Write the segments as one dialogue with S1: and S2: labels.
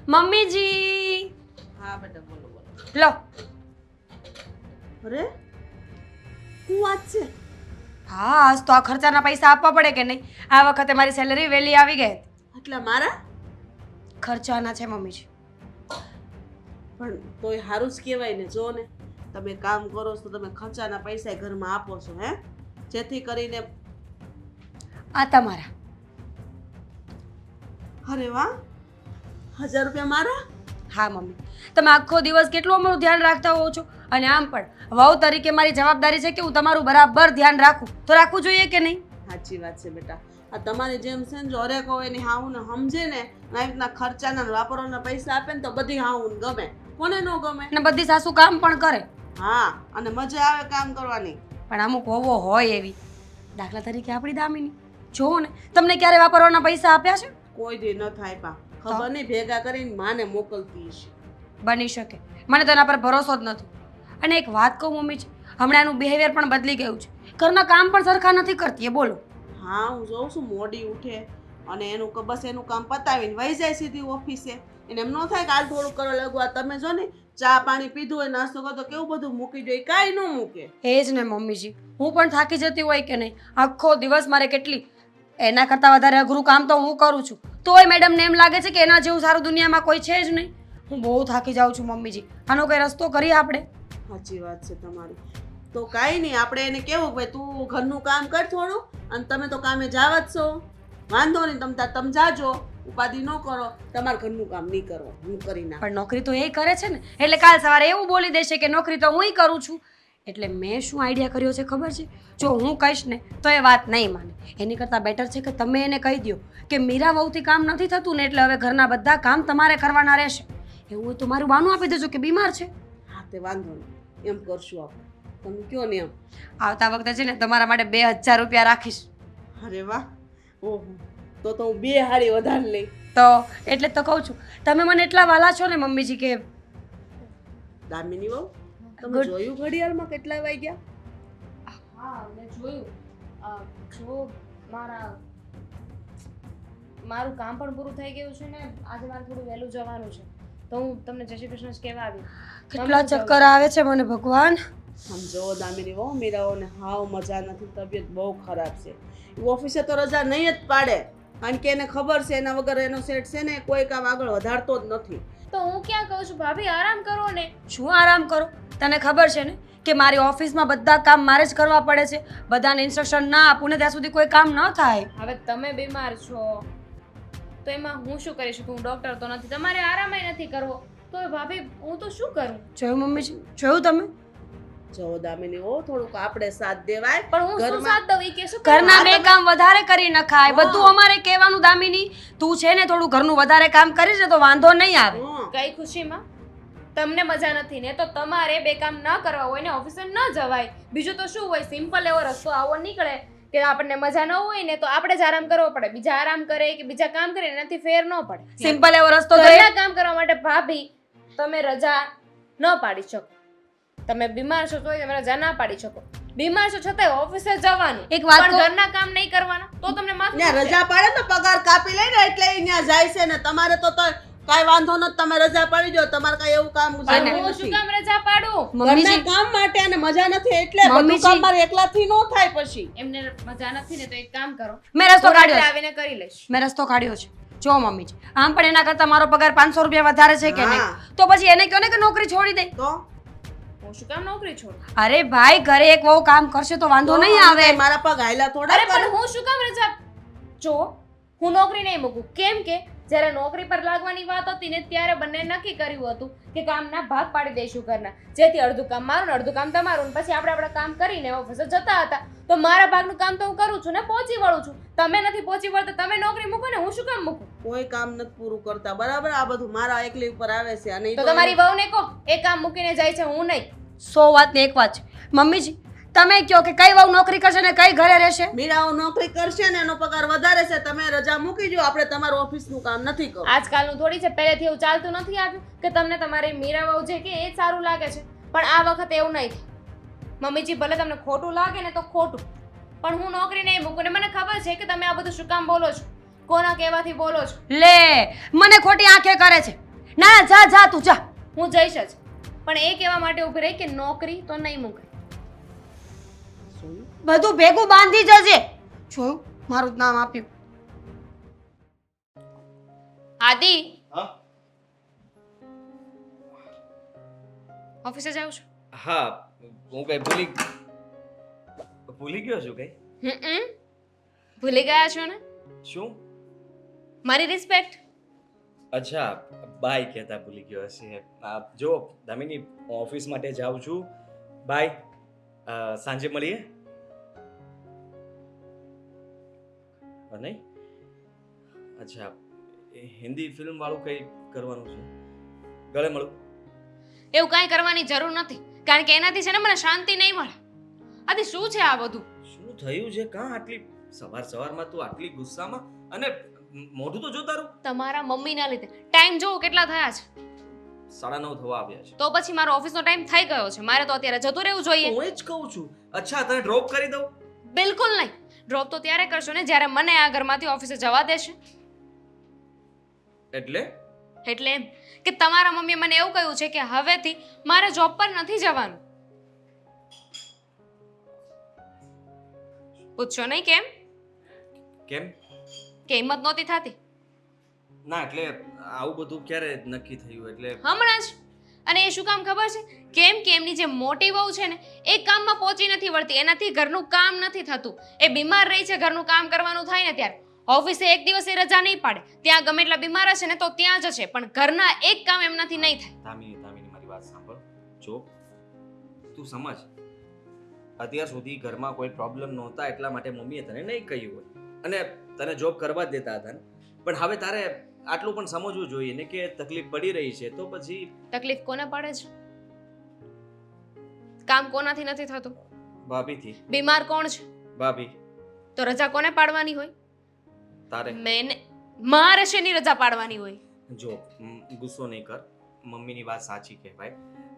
S1: મમ્મીજી
S2: હા બેટા બોલો બોલો.
S1: લો.
S2: અરે શું વાત છે?
S1: હા આજ તો આ ખર્ચાના પૈસા આપવા પડે કે નહીં? આ વખતે મારી સેલરી વહેલી આવી ગઈ.
S2: આટલા મારા
S1: ખર્ચાના છે મમ્મીજી.
S2: પણ તોય સારું જ કહેવાય ને. જો ને તમે કામ કરો છો તો તમે ખર્ચાના પૈસા ઘરમાં આપો છો હે, જેથી કરીને
S1: આ તમારા.
S2: અરે વાહ, 1000 રૂપિયા મારા.
S1: હા મમ્મી, તમે આખો દિવસ કેટલું અમારું ધ્યાન રાખતા હોવ છો, અને આમ પણ વહુ તરીકે મારી જવાબદારી છે કે હું તમારું બરાબર ધ્યાન રાખું. તો રાખવું જોઈએ કે નહીં?
S2: સાચી વાત છે બેટા. આ તમારી જેમ છે ને જો હરેક હોય ને હાઉને સમજે ને આ રીતના ખર્ચાના ને વાપરવાના પૈસા આપે ને તો બધી હાઉને ગમે. કોને ન ગમે?
S1: અને બધી સાસુ કામ પણ કરે.
S2: હા, અને મજા આવે કામ કરવાની.
S1: પણ અમુક વહુઓ હોય એવી. દાખલા તરીકે આપણી દામિની. જોવો ને, તમને ક્યારે વાપરવાના પૈસા આપ્યા છે?
S2: કોઈ દી ન થાય પા. ખબર નહીં ભેગા કરીને માને મોકલતી હશે.
S1: બની શકે. મને તો એના પર ભરોસો જ નથી. અને એક વાત કહું મમ્મીજી, હમણાં એનું બિહેવિયર પણ બદલી ગયું છે. ઘરના કામ પણ સરખા નથી કરતી એ, બોલો.
S2: હા, હું જોઉં છું મોડી ઉઠે અને બસ એનું કામ પતાવીને વહી જાય સીધી ઓફિસે. એને એમ ન થાય કે હાલ થોડું કરવા લાગુ. આ તમે જો ને ચા પાણી પીધું હોય, નાસ્તો કરતો કેવું બધું મૂકી દે, કાંઈ ન મૂકે.
S1: એ જ ને મમ્મીજી, હું પણ થાકી જતી હોય કે નહીં, આખો દિવસ મારે કેટલી એના કરતાં વધારે અઘરું કામ તો હું કરું છું. તોય મેડમને એમ લાગે છે કે એના જેવું સારું દુનિયામાં કોઈ છે જ નહીં. હું બહુ થાકી જાઉં છું મમ્મીજી. આનો કઈ રસ્તો કરીએ આપણે?
S2: સાચી વાત છે તમારી. તો કાંઈ નહીં, આપણે એને કેવું ભાઈ તું ઘરનું કામ કર થોડું, અને તમે તો કામે જાવ જ છો, વાંધો નહીં, તમે જાજો, ઉપાધિ ન કરો, તમારે ઘરનું કામ નહીં કરો, હું કરી નાખ.
S1: પણ નોકરી તો એ કરે છે ને, એટલે કાલ સવારે એવું બોલી દેશે કે નોકરી તો હુંય કરું છું. એટલે મેં શું આઈડિયા કર્યો છે ખબર છે? જો હું કહીશ ને તો એ વાત નહીં માને. એની કરતાં બેટર છે કે તમે એને કહી દો કે મીરા વહુથી કામ નથી થતું ને, એટલે હવે ઘરના બધા કામ તમારે કરવાના રહેશે. એવું હોય તો મારું બહાનું આપી દેજો કે બીમાર છે.
S2: હા, તે વાંધો નહીં, એમ કરશું આપણે. તમે કયો ને એમ.
S1: આવતા વખતે છે ને તમારા માટે 2000 રૂપિયા રાખીશ.
S2: અરે વાહ, ઓહો, તો હું 2 હાડી વધારે લઈ.
S1: તો એટલે જ તો કહું છું, તમે મને એટલા વાલા છો ને મમ્મીજી કે.
S2: દામિની વહુ, તમે જોયું ઘડિયાળમાં કેટલા વાગ્યા?
S3: હા મેં જોયું. જો મારું કામ પણ પૂરું થઈ ગયું છે ને આજે મારે થોડું વહેલું જવાનું છે, તો હું તમને જય શ્રી કૃષ્ણ જ કહેવા આવી.
S1: કેટલા ચક્કર આવે છે મને ભગવાન.
S2: સમજો દામિની વહુ, મીરાઓને હાવ મજા નથી, તબિયત બહુ ખરાબ છે. ઓફિસે તો રજા નહીં જ પાડે, કારણ કે એને ખબર છે એના વગર એનો સેટ છે ને કોઈ કામ આગળ વધારતો જ નથી.
S3: તો હું ક્યાં કહું છું ભાભી આરામ કરો ને.
S1: શું આરામ કરો? તને ખબર છે ને કે મારી ઓફિસમાં બધા કામ મારે જ કરવા પડે છે. બધાને ઇન્સ્ટ્રક્શન ના આપું ને ત્યાં સુધી કોઈ કામ ન થાય.
S3: હવે તમે બીમાર છો તો એમાં હું શું કરી શકું? હું ડોક્ટર તો નથી, તમારે આરામય નથી કરવો, તો ભાભી હું તો શું કરું?
S1: જોયું મમ્મીજી, જોયું તમે?
S2: જો દામિની વહુ, થોડુંક આપણે સાથ દેવાય.
S3: પણ હું શું સાથ દઉં ઈ કે શું
S1: ઘરના બે કામ વધારે કરી નખાય. બધું અમારે કહેવાનું દામિની. તું છે ને થોડું ઘરનું વધારે કામ કરીશ ને તો વાંધો નહીં આવે.
S3: કઈ ખુશીમાં? તમને મજા નથી ને તો તમારે બે કામ ન કરવા હોય ને ઓફિસે ન જવાય. બીજું તો શું હોય? સિમ્પલ એવો રસ્તો આવો નીકળે કે આપણને મજા ન હોય ને તો આપણે જ આરામ કરવો પડે. બીજા આરામ કરે કે બીજા કામ કરે એનાથી ફેર ન પડે.
S1: સિમ્પલ એવો રસ્તો
S3: ઘરના કામ કરવા માટે ભાભી તમે રજા ન પાડી શકો. તમે બીમાર છો તોય તમે રજા ના પાડી શકો. બીમાર છો છતાંય ઓફિસે જવાનું.
S1: એક વાત
S3: પણ ઘરના કામ નહીં કરવાના તો તમને માફ
S2: ત્યાં રજા પાડે તો પગાર કાપી લે ને, એટલે ત્યાં જાય છે ને. તમારે તો કાંઈ વાંધો નથી, તમે રજા પાડી દો. તમારે કાંઈ એવું કામ
S3: હું શું કામ રજા પાડું?
S2: ઘરના કામ માટે અને મજા નથી એટલે બધું કામ મારે એકલાથી ન થાય. પછી
S3: એમને મજા નથી ને તો એક કામ કરો,
S1: મેં રસ્તો કાઢ્યો છે.
S3: આવીને કરી લઈશ.
S1: મેં રસ્તો કાઢ્યો છે. જો મમ્મીજી, આમ પણ એના કરતાં મારો પગાર 500 રૂપિયા વધારે છે કે નહીં, તો પછી એને કહો ને કે નોકરી છોડી દે.
S2: તો
S3: હું શું કામ નોકરી છોડું?
S1: અરે ભાઈ, ઘરે એક વહુ કામ કરશે તો વાંધો નહીં આવે.
S2: મારા પગ હાયલા થોડા.
S3: અરે પણ હું શું કામ રજા? જો હું નોકરી નહીં મૂકું. કેમ કે જ્યારે નોકરી પર લાગવાની વાત હતી ને ત્યારે બંને નક્કી કર્યું હતું કે કામના ભાગ પાડી દઈશું ઘરના, જેથી અડધું કામ મારું ને અડધું કામ તમારું, ને પછી આપણે આપણા કામ કરીને ઓફિસે જતા હતા. તો મારા ભાગનું કામ તો હું કરું છું ને, પહોંચી વળું છું. તમે નથી પહોંચી વળતા, તમે નોકરી મૂકો ને, હું શું કામ મૂકું?
S2: કોઈ કામ નથી પૂરું કરતા, બરાબર? આ બધું મારા એકલી ઉપર આવે છે. અને
S3: તો તમારી વહુને કહો એ કામ મૂકીને જાય છે, હું નહીં.
S1: 100 વાત ને એક વાત છે મમ્મીજી. તમે કહો કે કઈ વહુ નોકરી કરશે ને કઈ ઘરે રહેશે?
S2: મીરાઓ નોકરી કરશે ને એનો પગાર વધારે છે. તમે રજા મૂકી જો, આપણે તમારું ઓફિસનું કામ નથી કરવું.
S3: આજકાલનું થોડી છે, પહેલેથી એવું ચાલતું નથી આવ્યું કે તમને તમારી મીરા વહુ જે કે એ જ સારું લાગે છે. પણ આ વખતે એવું નહીં થાય. મમ્મીજી, ભલે તમને ખોટું લાગે ને તો ખોટું, પણ હું નોકરી નહીં મૂકું. ને મને ખબર છે કે તમે આ બધું શું કામ બોલો છો, કોના કહેવાથી બોલો છો.
S1: લે, મને ખોટી આંખે કરે છે. ના ના, જા જા તું જા.
S3: હું જઈશ જ, પણ એ કહેવા માટે ઊભી રહી કે નોકરી તો નહીં મૂકે.
S1: બધું ભેગું બાંધી જજે. જોયું, મારું જ નામ આપ્યું.
S3: આદિ,
S4: હા
S3: ઓફિસે જાઉં છું.
S4: હા હું કઈ ભૂલી ગયો છું કઈ
S3: ભૂલી ગયા છો ને
S4: શું
S3: મારી રિસ્પેક્ટ.
S4: અચ્છા બાય કહેતા ભૂલી ગયો હશે જો દામિની ઓફિસ માટે જાઉં છું બાય સાંજે મળીએ નહીં અચ્છા હિન્દી ફિલ્મ વાળું કઈ કરવાનું છે ગળે મળું
S3: એવું કાંઈ કરવાની જરૂર નથી, કારણ કે એનાથી છે ને મને શાંતિ નહીં મળે. આદિ શું છે આ બધું?
S4: શું થયું છે કાં આટલી સવારમાં તું આટલી ગુસ્સામાં અને મોઢું તો જોતા રહું
S3: તમારા મમ્મીના લીધે. ટાઈમ જોવો કેટલા થયા છે.
S4: 9:30 થવા આવ્યા છે
S3: તો પછી મારો ઓફિસનો ટાઈમ થઈ ગયો છે, મારે તો અત્યારે જતું રહેવું જોઈએ.
S4: હું એ જ કહું છું અચ્છા તને ડ્રોપ કરી દઉં
S3: બિલકુલ નહીં. ડ્રોપ તો ત્યારે કરશો ને જ્યારે મને આ ઘરમાંથી ઓફિસે જવા દેશે.
S4: એટલે
S3: એટલે એમ કે તમારા મમ્મીએ મને એવું કહ્યું છે કે હવેથી મારે જોબ પર નથી જવાનું. પૂછશો નહીં કેમ?
S4: કેમ
S3: કે હિંમત નહોતી થતી
S4: ના એટલે આવું બધું ક્યારે નક્કી થયું એટલે
S3: હમણાં જ. અને એ શું કામ ખબર છે? કેમ કે એમની જે મોટી વહુ છે ને એ કામમાં પહોંચી નથી વળતી, એનાથી ઘરનું કામ નથી થતું. એ બીમાર રહી છે, ઘરનું કામ કરવાનું થાય ને ત્યારે ઓફિસે એક દિવસ એ રજા નહીં પાડે. ત્યાં ગમે એટલા બીમાર હશે ને તો ત્યાં જ હશે, પણ ઘરના એક કામ એમનાથી નહીં થાય.
S4: તામિની મારી વાત સાંભળ જો તું સમજ અત્યાર સુધી ઘરમાં કોઈ પ્રોબ્લેમ નહોતા એટલા માટે મમ્મીએ તને નહીં કહ્યું હોય અને તને જોબ કરવા જ દેતા હતા ને. પણ હવે તારે આટલું પણ સમજવું જોઈએ ને કે તકલીફ પડી રહી છે તો પછી
S3: તકલીફ કોને પડે છે? કામ કોનાથી નથી થતું?
S4: ભાભીથી.
S3: બીમાર કોણ છે?
S4: ભાભી.
S3: તો રજા કોને પાડવાની હોય?
S4: તારે.
S3: મારે શેની રજા પાડવાની હોય?
S4: જો ગુસ્સો નહીં કર, મમ્મીની વાત સાચી કહેવાય.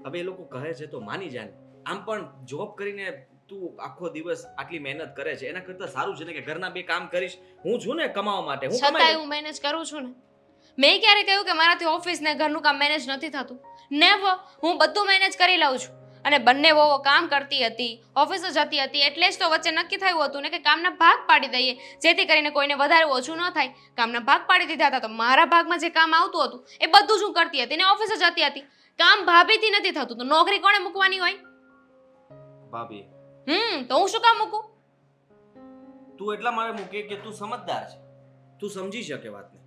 S4: હવે એ લોકો કહે છે તો માની જા ને. આમ પણ જોબ કરીને તું આખો દિવસ આટલી મહેનત કરે છે એના કરતાં સારું છે ને કે ઘરના બે કામ કરીશ. હું છું ને કમાવા માટે, હું
S3: છતાંય હું મેનેજ કરું છું ને. મેં ક્યારે કહ્યું કે મારાથી ઓફિસ ને ઘરનું કામ મેનેજ નથી થતું? નેવર. હું બધું મેનેજ કરી લઉં છું. અને બંને વહુઓ કામ કરતી હતી, ઓફિસે જતી હતી, એટલે જ તો વચ્ચે નક્કી થયું હતું ને કે કામના ભાગ પાડી દઈએ જેથી કરીને કોઈને વધારે ઓછું ન થાય. કામના ભાગ પાડી દીધા હતા તો મારા ભાગમાં જે કામ આવતું હતું એ બધું જ હું કરતી હતી ને ઓફિસે જતી હતી. કામ ભાભીથી નથી થતું તો નોકરી કોણે મૂકવાની હોય?
S4: ભાભી.
S3: તો હું શું કામ મૂકું?
S4: તું એટલા માટે મૂકે કે તું સમજદાર છે, તું સમજી શકે વાતને.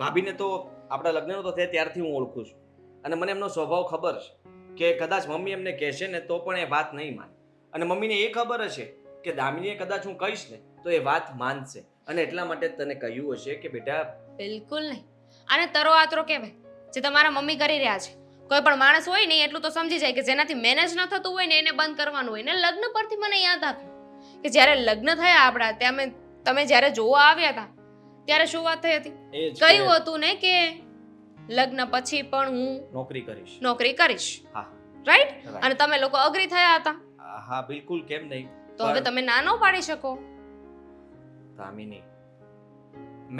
S4: ભાભીને તો આપણા લગ્નનો તો ત્યારથી હું ઓળખું છું અને મને એમનો સ્વભાવ ખબર છે કે કદાચ મમ્મી એમને કહેશે ને તો પણ એ વાત નહીં માને અને મમ્મીને એ ખબર હશે કે દામિનીએ કદાચ હું કહીશ ને તો એ વાત માનશે અને એટલા માટે તને કહ્યું હશે કે બેટા. બિલકુલ
S3: નહીં. આને તરો આતરો કહેવાય જે તમારા મમ્મી કરી રહ્યા છે. કોઈ પણ માણસ હોય ને એટલું તો સમજી જાય કે જેનાથી મેનેજ ન થતું હોય ને એને બંધ કરવાનું હોય. ને લગ્ન પરથી મને યાદ આવ્યું કે જ્યારે લગ્ન થયા આપણા તમે જ્યારે જોવા આવ્યા હતા ત્યારે શું વાત થઈ હતી? કહ્યું હતું ને કે લગ્ન પછી પણ હું નોકરી કરીશ.
S4: હા
S3: રાઈટ. અને તમે લોકો અગ્રી થયા હતા.
S4: હા બિલકુલ, કેમ નહીં.
S3: તો હવે તમે ના ન પાડી શકો?
S4: દામિની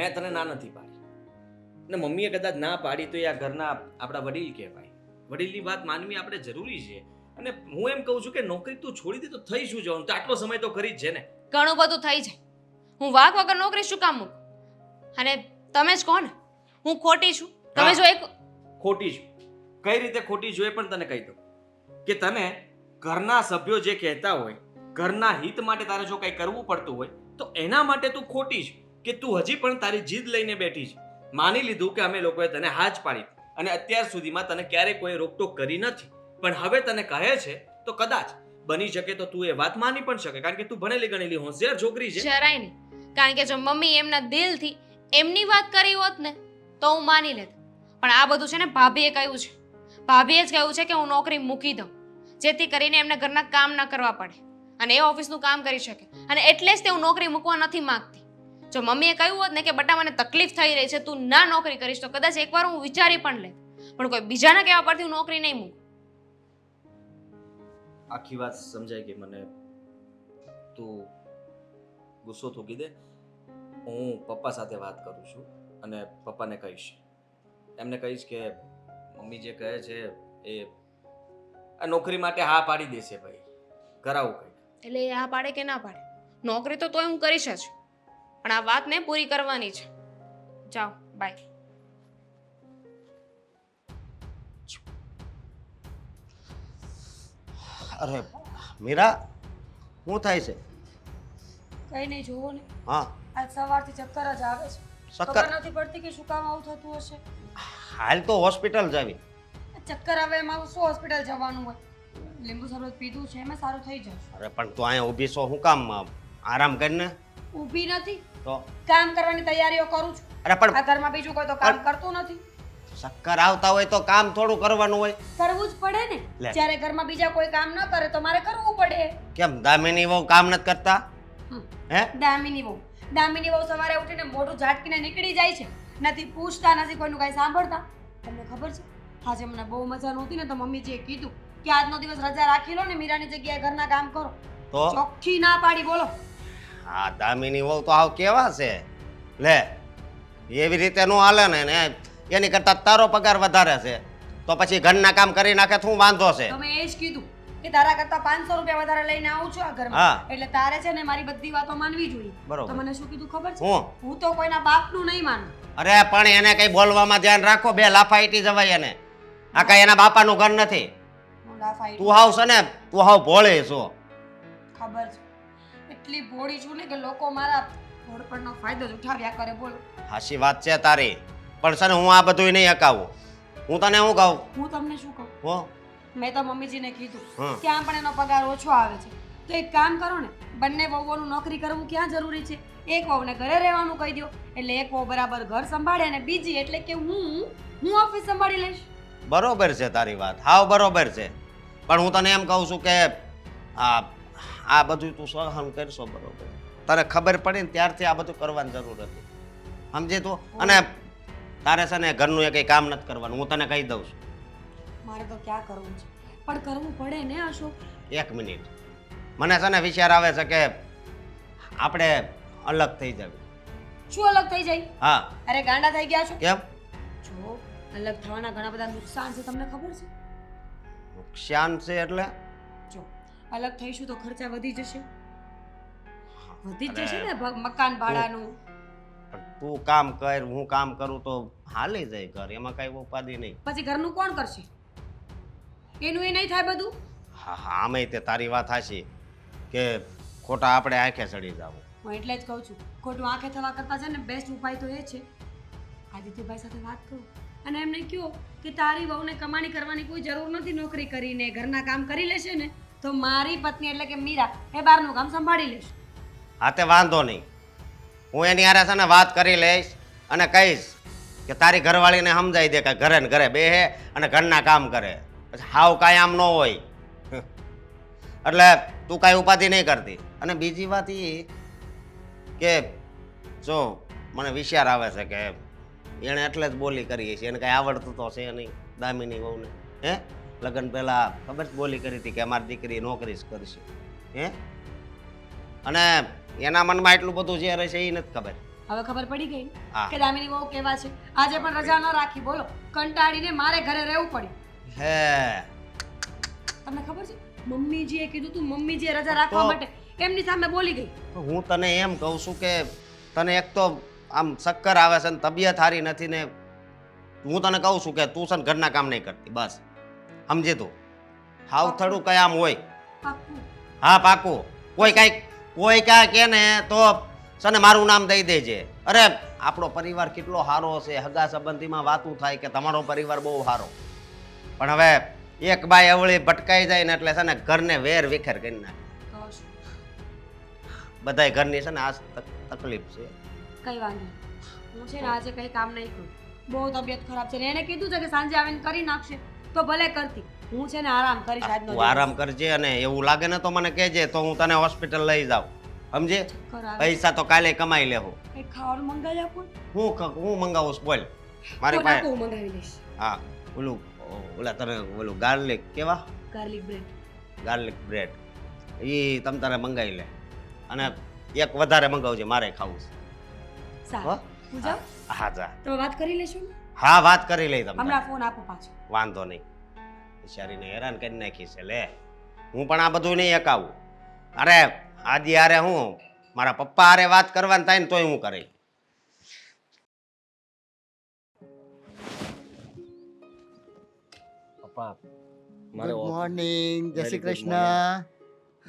S4: મેં તને ના નથી પાડી ને મમ્મીએ કદાચ ના પાડી તો એ આ ઘરના આપણા વડીલ કહેવાય. વડીલની વાત માનવી આપણે જરૂરી છે અને હું એમ કહું છું કે નોકરી તું છોડી દે તો થઈ શું જવાનું? તો આટલો સમય તો કરી જ છે ને.
S3: ઘણું બધું થઈ જાય. હું વાક વગર નોકરી શું કામ મૂકું? અને તમે જ કહો ને હું ખોટી છું? તમે જો એક
S4: ખોટી છું. કઈ રીતે ખોટી છું એ પણ તને કહી દઉં કે તને ઘરના સભ્યો જે કહેતા હોય, ઘરના હિત માટે તારે જો કંઈ કરવું પડતું હોય તો એના માટે તું ખોટી છે કે તું હજી પણ તારી જીદ લઈને બેઠી છે. માની લીધું કે અમે લોકોએ તને હા જ પાડી અને અત્યાર સુધીમાં તને ક્યારેય કોઈ રોકટોક કરી નથી, પણ હવે તને કહે છે તો કદાચ બની શકે તો તું એ વાત માની પણ શકે કારણ કે તું ભણેલી ગણેલી હોશિયાર છોકરી છે.
S3: જરાય નહીં. કારણ કે જો મમ્મી એમના દિલથી એમની વાત કરી હોત ને તો હું માની લેત. પણ આ બધું છે ને ભાભીએ કહ્યું છે. ભાભીએ જ કહ્યું છે કે હું નોકરી મૂકી દઉં જેથી કરીને એમને ઘરના કામ ના કરવા પડે અને એ ઓફિસનું કામ કરી શકે. અને એટલે જ તે હું નોકરી મૂકવા નથી માંગતી. જો મમ્મીએ કહ્યું હોત ને કે બટા મને તકલીફ થઈ રહી છે, તું ના નોકરી કરીશ તો કદાચ એકવાર હું વિચારી પણ લે, પણ કોઈ બીજાના કહેવા પરથી હું નોકરી નહીં મૂકું.
S4: આખી વાત સમજાય કે મને. તું ગુસ્સો થૂકી દે. હું પપ્પા સાથે વાત કરું છું અને પપ્પાને કહીશ, એમને કહીશ કે મમ્મી જે કહે છે એ આ નોકરી માટે હા પાડી દેશે ભાઈ. કરાવું કંઈક.
S3: એટલે એ આ પાડે કે ના પાડે, નોકરી તો તોય હું કરીશ જ, પણ આ વાતને પૂરી કરવાની છે. જાઓ, બાય.
S5: અરે મીરા, શું થાય છે?
S1: કઈ નહીં, જોવો ને
S5: હા,
S1: આજ સવારથી ચક્કર જ આવે છે.
S5: ચક્કર
S1: ખબર નથી પડતી કે શું કામ આવું થતું હશે.
S5: હાલ તો હોસ્પિટલ જાવી.
S1: ચક્કર આવે એમાં શું હોસ્પિટલ જવાનું હોય? લીંબુ શરબત પીધું છે એમાં સારું થઈ જશે.
S5: અરે પણ તું અહીંયા ઊભી છો, શું કામ? આરામ કરીને.
S1: ઊભી નથી,
S5: તો
S1: કામ કરવાની તૈયારીઓ કરું છું.
S5: અરે પણ
S1: આ ઘરમાં બીજું કોઈ તો કામ કરતું નથી.
S5: ચક્કર આવતા હોય તો કામ થોડું કરવાનું હોય.
S1: કરવું જ પડે ને.
S5: લે.
S1: જ્યારે ઘરમાં બીજા કોઈ કામ ન કરે તો મારે કરવું પડે.
S5: કેમ દામિની વહુ કામ નથી કરતા?
S1: હમ.
S5: હે?
S1: દામિની વહુ સવારે ઉઠીને મોઢું ઝાટકીને નીકળી જાય છે. નથી પૂછતા, નથી કોઈનું કાંઈ સાંભળતા. તમને ખબર છે, આજે મને બહુ મજા નહોતી ને તો મમ્મીજીએ કીધું કે આજનો દિવસ રજા રાખી લો ને, મીરાની જગ્યાએ ઘરના કામ કરો.
S5: તો
S1: ચોખ્ખી ના પાડી. બોલો.
S5: હા, દામિની વહુ તો આવ કેવા છે? લે, એવી રીતે નો હાલે ને એની કરતા તારો પગાર વધારે છે તો પછી ઘરના કામ કરી નાખે, શું વાંધો છે?
S1: તમે એ જ કીધું કે તારા કરતા 500 રૂપિયા વધારે લઈને આવું છું આ ઘરમાં.
S5: હા.
S1: એટલે તારે છે ને મારી બધી વાતો માનવી જોઈએ.
S5: બરોબર.
S1: તો મને શું કીધું ખબર છે?
S5: હું
S1: હું તો કોઈના બાપનું નહીં માનું.
S5: અરે પણ એને કઈ બોલવામાં ધ્યાન રાખો, બે લાફા ઈટી જવાય એને. આ કઈ એના બાપાનું ઘર નથી.
S1: હું લાફાઈ
S5: તું હાવ છે ને, તું હાવ ભોળી છો.
S1: ખબર છે, એટલી ભોળી છું ને કે લોકો મારા ભોળપણનો ફાયદો જ ઉઠાવ્યા કરે. બોલો.
S5: હાચી વાત છે તારી, પણ છે ને હું આ બધું નહીં અકાવું. હું તને શું કહું?
S1: હું તમને શું કહું?
S5: હો
S1: મેં તો મમ્મીજીને કીધું
S5: હમ.
S1: કે આમ પણ એનો પગાર ઓછો આવે છે, તો એક કામ કરો ને, બંને વહુઓનું નોકરી કરવું ક્યાં જરૂરી છે? એક વહુને ઘરે રહેવાનું કહી દો, એટલે એક વહુ બરાબર ઘર સંભાળે અને બીજી એટલે કે હું ઓફિસ સંભાળી લઈશ.
S5: બરોબર છે તારી વાત, હાવ બરોબર છે. પણ હું તને એમ કહું છું કે આ બધું તું સહન કરશો, બરોબર? તારે ખબર પડી ને ત્યારથી આ બધું કરવાની જરૂર હતી, સમજી તું? અને તારે છે ને ઘરનું એ કંઈ કામ નથી કરવાનું, હું તને કહી દઉં છું.
S1: મારે તો ક્યાં કરવું છે, પણ કરવું પડે ને અશોક.
S5: એક મિનિટ, મને છે ને વિચાર આવે છે કે આપણે અલગ થઈ જવી.
S1: શું અલગ થઈ જાય?
S5: હા.
S1: અરે ગાંડા થઈ ગયા છો?
S5: કેમ?
S1: જો અલગ થવાના ઘણા બધા નુકસાન છે, તમને ખબર છે?
S5: નુકસાન છે એટલે?
S1: જો અલગ થઈશું તો ખર્ચા વધી જશે. વધી જ જશે ને, મકાન ભાડાનું.
S5: પણ તું કામ કર, હું કામ કરું તો હાલી જાય ઘર, એમાં કઈ ઉપાધિ નહીં.
S1: પછી ઘરનું કોણ કરશે? એનું એ નહીં થાય બધું.
S5: હા હા, આમેય તે તારી વાત હાચી કે ખોટા આપણે આંખે ચડી જાવ.
S1: હું એટલે જ કહું છું, ખોટું આંખે થવા કરતાં છે ને બેસ્ટ ઉપાય તો એ છે આદિત્યભાઈ સાથે વાત કરો અને એમને કહો કે તારી વહુને કમાણી કરવાની કોઈ જરૂર નથી, નોકરી કરીને ઘરના કામ કરી લેશે ને તો મારી પત્ની એટલે કે મીરા એ બહારનું કામ સંભાળી લેશે.
S5: હા, તે વાંધો નહીં, હું એની હારે છે ને વાત કરી લઈશ અને કહીશ કે તારી ઘરવાળીને સમજાવી દે કે ઘરે ને ઘરે બેહે અને ઘરના કામ કરે, પછી હાવ કાંઈ આમ ન હોય. એટલે તું કાંઈ ઉપાધિ નહીં કરતી. અને બીજી વાત એ કે જો મને વિચાર આવે છે કે એણે એટલે જ બોલી કરી છે, એને કાંઈ આવડતું તો છે નહીં દામિની વહુને. હે, લગ્ન પહેલાં ખબર જ બોલી કરી હતી કે અમારી દીકરી નોકરી જ કરશે. હે, અને એના મનમાં એટલું બધું જે રહેશે એ નથી ખબર.
S1: હવે ખબર પડી ગઈ
S5: હા.
S1: કે દામિની વહુ કેવા છે. આજે પણ રજા ન રાખી, બોલો, કંટાળીને મારે ઘરે રહેવું પડ્યું.
S5: હે,
S1: તમને ખબર છે મમ્મીજીએ કીધું તું, મમ્મીજીએ રજા રાખવા માટે એમની સામે બોલી ગઈ.
S5: હું તને એમ કહું છું કે તને એક તો આમ ચક્કર આવે છે ને તબિયત સારી નથી ને હું તને કહું છું કે તું છે ને ઘરના કામ નહીં કરતી, બસ સમજી તું. હાવ થડું કઈ આમ હોય.
S1: પાક્કું?
S5: હા પાકું. કોઈ કાંઈ કે ને તો છે ને મારું નામ દઈ દેજે. અરે આપણો પરિવાર કેટલો સારો છે, હગા સંબંધીમાં વાતું થાય કે તમારો પરિવાર બહુ સારો, પણ હવે એક બાઈ અવળી ભટકાઈ જાય ને એટલે છે ને ઘરને વેર વિખેર કરી નાખે.
S1: તો શું?
S5: બધાય ઘરની છે ને આ તકલીફ છે.
S1: કઈ વાંધો નહીં. હું છે ને આજે કઈ કામ નહીં કરું, બહુ તબિયત ખરાબ છે ને એને કીધું છે કે સાંજે આવીને કરી નાખશે, તો ભલે કરતી, હું છે ને આરામ કરીશ આજનો
S5: તું આરામ કરજે અને એવું લાગે ને તો મને કહેજે તો હું તને હોસ્પિટલ લઈ જાઉં, સમજે?
S1: ખરાબ.
S5: પૈસા તો કાલે કમાઈ લેવું.
S1: કઈ ખાવાનું મંગાવી આપો.
S5: હું મંગાવું બોલ મારી
S1: કોના
S5: પાસે.
S1: હું મંગાવી લઈશ.
S5: હા, ઓલા તને ઓલું ગાર્લિક કેવા
S1: ગાર્લિક બ્રેડ.
S5: ગાર્લિક બ્રેડ એ તમ તારે મંગાવી લે અને એક વધારે મંગાવજે, મારે ખાવું છે.
S1: સારું, હું જાઉં?
S5: હા જા.
S1: તમે વાત કરી લેશો ને?
S5: હા વાત કરી લઈ તમે
S1: હમણાં ફોન આપો પાછો.
S5: વાંધો નહીં બિચારીને હેરાન કરી નાખી છે લે હું પણ આ બધું નહીં અકાવું અરે આજે યારે હું મારા પપ્પા હારે વાત કરવાની થાય ને તોય હું કરી
S4: પપ્પા
S6: ગુડ મોર્નિંગ જય શ્રી
S4: Very good
S6: કૃષ્ણ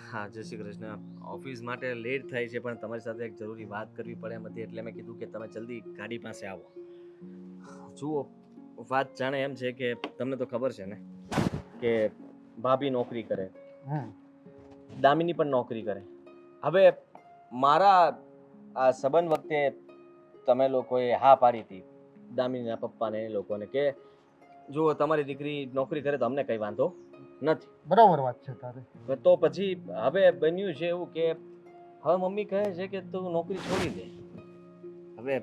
S4: હા જય શ્રી કૃષ્ણ ઓફિસ માટે લેટ થાય છે પણ તમારી સાથે એક જરૂરી વાત કરવી પડે એમ હતી એટલે મેં કીધું કે તમે જલ્દી ગાડી પાસે આવો જુઓ વાત જાણે એમ છે કે તમને તો ખબર છે ને કે ભાભી નોકરી કરે
S6: હમ.
S4: દામિની પણ નોકરી કરે હવે મારા આ સંબંધ વખતે તમે લોકોએ હા પાડી હતી દામિનીના પપ્પાને એ લોકોને કે જુઓ તમારી દીકરી નોકરી કરે તો અમને કંઈ વાંધો નથી
S6: બરાબર વાત છે તારે
S4: તો પછી હવે બન્યું છે એવું કે હવે મમ્મી કહે છે કે તું નોકરી છોડી દે હવે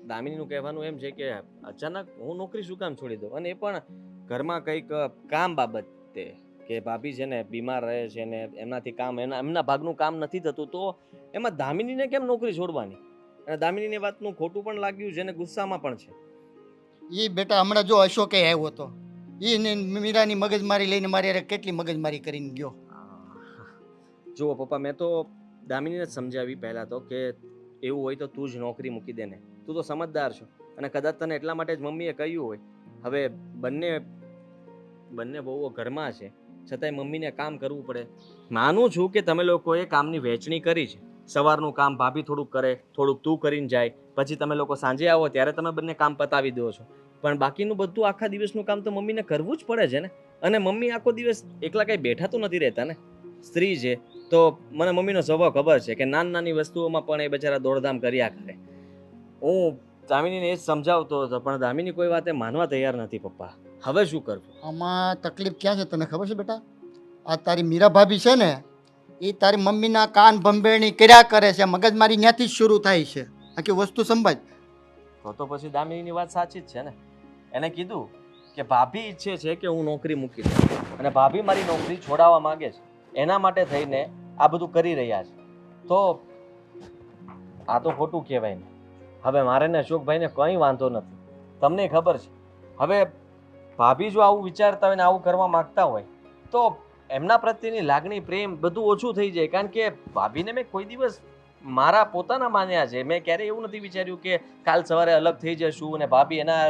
S4: દામિનીનું કહેવાનું એમ છે કે અચાનક હું નોકરી શું કામ છોડી દઉં અને એ પણ ઘરમાં કંઈક કામ બાબતે કે ભાભી છે ને બીમાર રહે છે ને એમનાથી કામ એમના ભાગનું કામ નથી થતું તો એમાં દામિનીને કેમ નોકરી છોડવાની અને દામિનીની વાતનું ખોટું પણ લાગ્યું છે અને ગુસ્સામાં પણ છે
S6: એ બેટા હમણાં જો અશોકે આવ્યો હતો એ ને મીરાની મગજમારી લઈને મારી હારે કેટલી મગજમારી કરીને ગયો
S4: જુઓ પપ્પા મેં તો દામિનીને જ સમજાવી પહેલાં તો કે એવું હોય તો તું જ નોકરી મૂકી દે ને તું તો સમજદાર છો અને કદાચ તને એટલા માટે જ મમ્મીએ કહ્યું હોય હવે બંને બહુઓ ઘરમાં છે છતાંય મમ્મીને કામ કરવું પડે માનું છું કે તમે લોકોએ કામની વહેંચણી કરી છે સવારનું કામ ભાભી થોડુંક કરે થોડુંક તું કરીને જાય પછી તમે લોકો સાંજે આવો ત્યારે તમે બંને કામ પતાવી દો છો પણ બાકીનું બધું આખા દિવસનું કામ તો મમ્મીને કરવું જ પડે છે ને અને મમ્મી આખો દિવસ એકલા કંઈ બેઠા તો નથી રહેતા ને સ્ત્રી છે તો મને મમ્મીનો સ્વભાવ ખબર છે કે નાની નાની વસ્તુઓમાં પણ એ બચારા દોડધામ કર્યા કરે હું દામિનીને એ જ સમજાવતો હતો પણ દામિની કોઈ વાતે માનવા તૈયાર નથી પપ્પા હવે શું કરવું
S6: આમાં તકલીફ ક્યાં છે તને ખબર છે બેટા આ તારી મીરા ભાભી છે ને એ તારી મમ્મીના કાન ભંભેરણી કર્યા કરે છે મગજમારી ત્યાંથી જ શરૂ થાય છે આખી વસ્તુ સંભાળ
S4: તો પછી દામિનીની વાત સાચી જ છે ને એને કીધું કે ભાભી ઈચ્છે છે કે હું નોકરી મૂકી દઉં અને ભાભી મારી નોકરી છોડાવવા માંગે છે એના માટે થઈને આ બધું કરી રહ્યા છે તો આ તો ખોટું કહેવાય ને હવે મારે ને અશોકભાઈને કંઈ વાંધો નથી તમને ખબર છે હવે ભાભી જો આવું વિચારતા હોય ને આવું કરવા માંગતા હોય તો એમના પ્રત્યેની લાગણી પ્રેમ બધું ઓછું થઈ જાય કારણ કે ભાભીને મેં કોઈ દિવસ મારા પોતાના માન્યા છે મેં ક્યારેય એવું નથી વિચાર્યું કે કાલ સવારે અલગ થઈ જશું અને ભાભી એના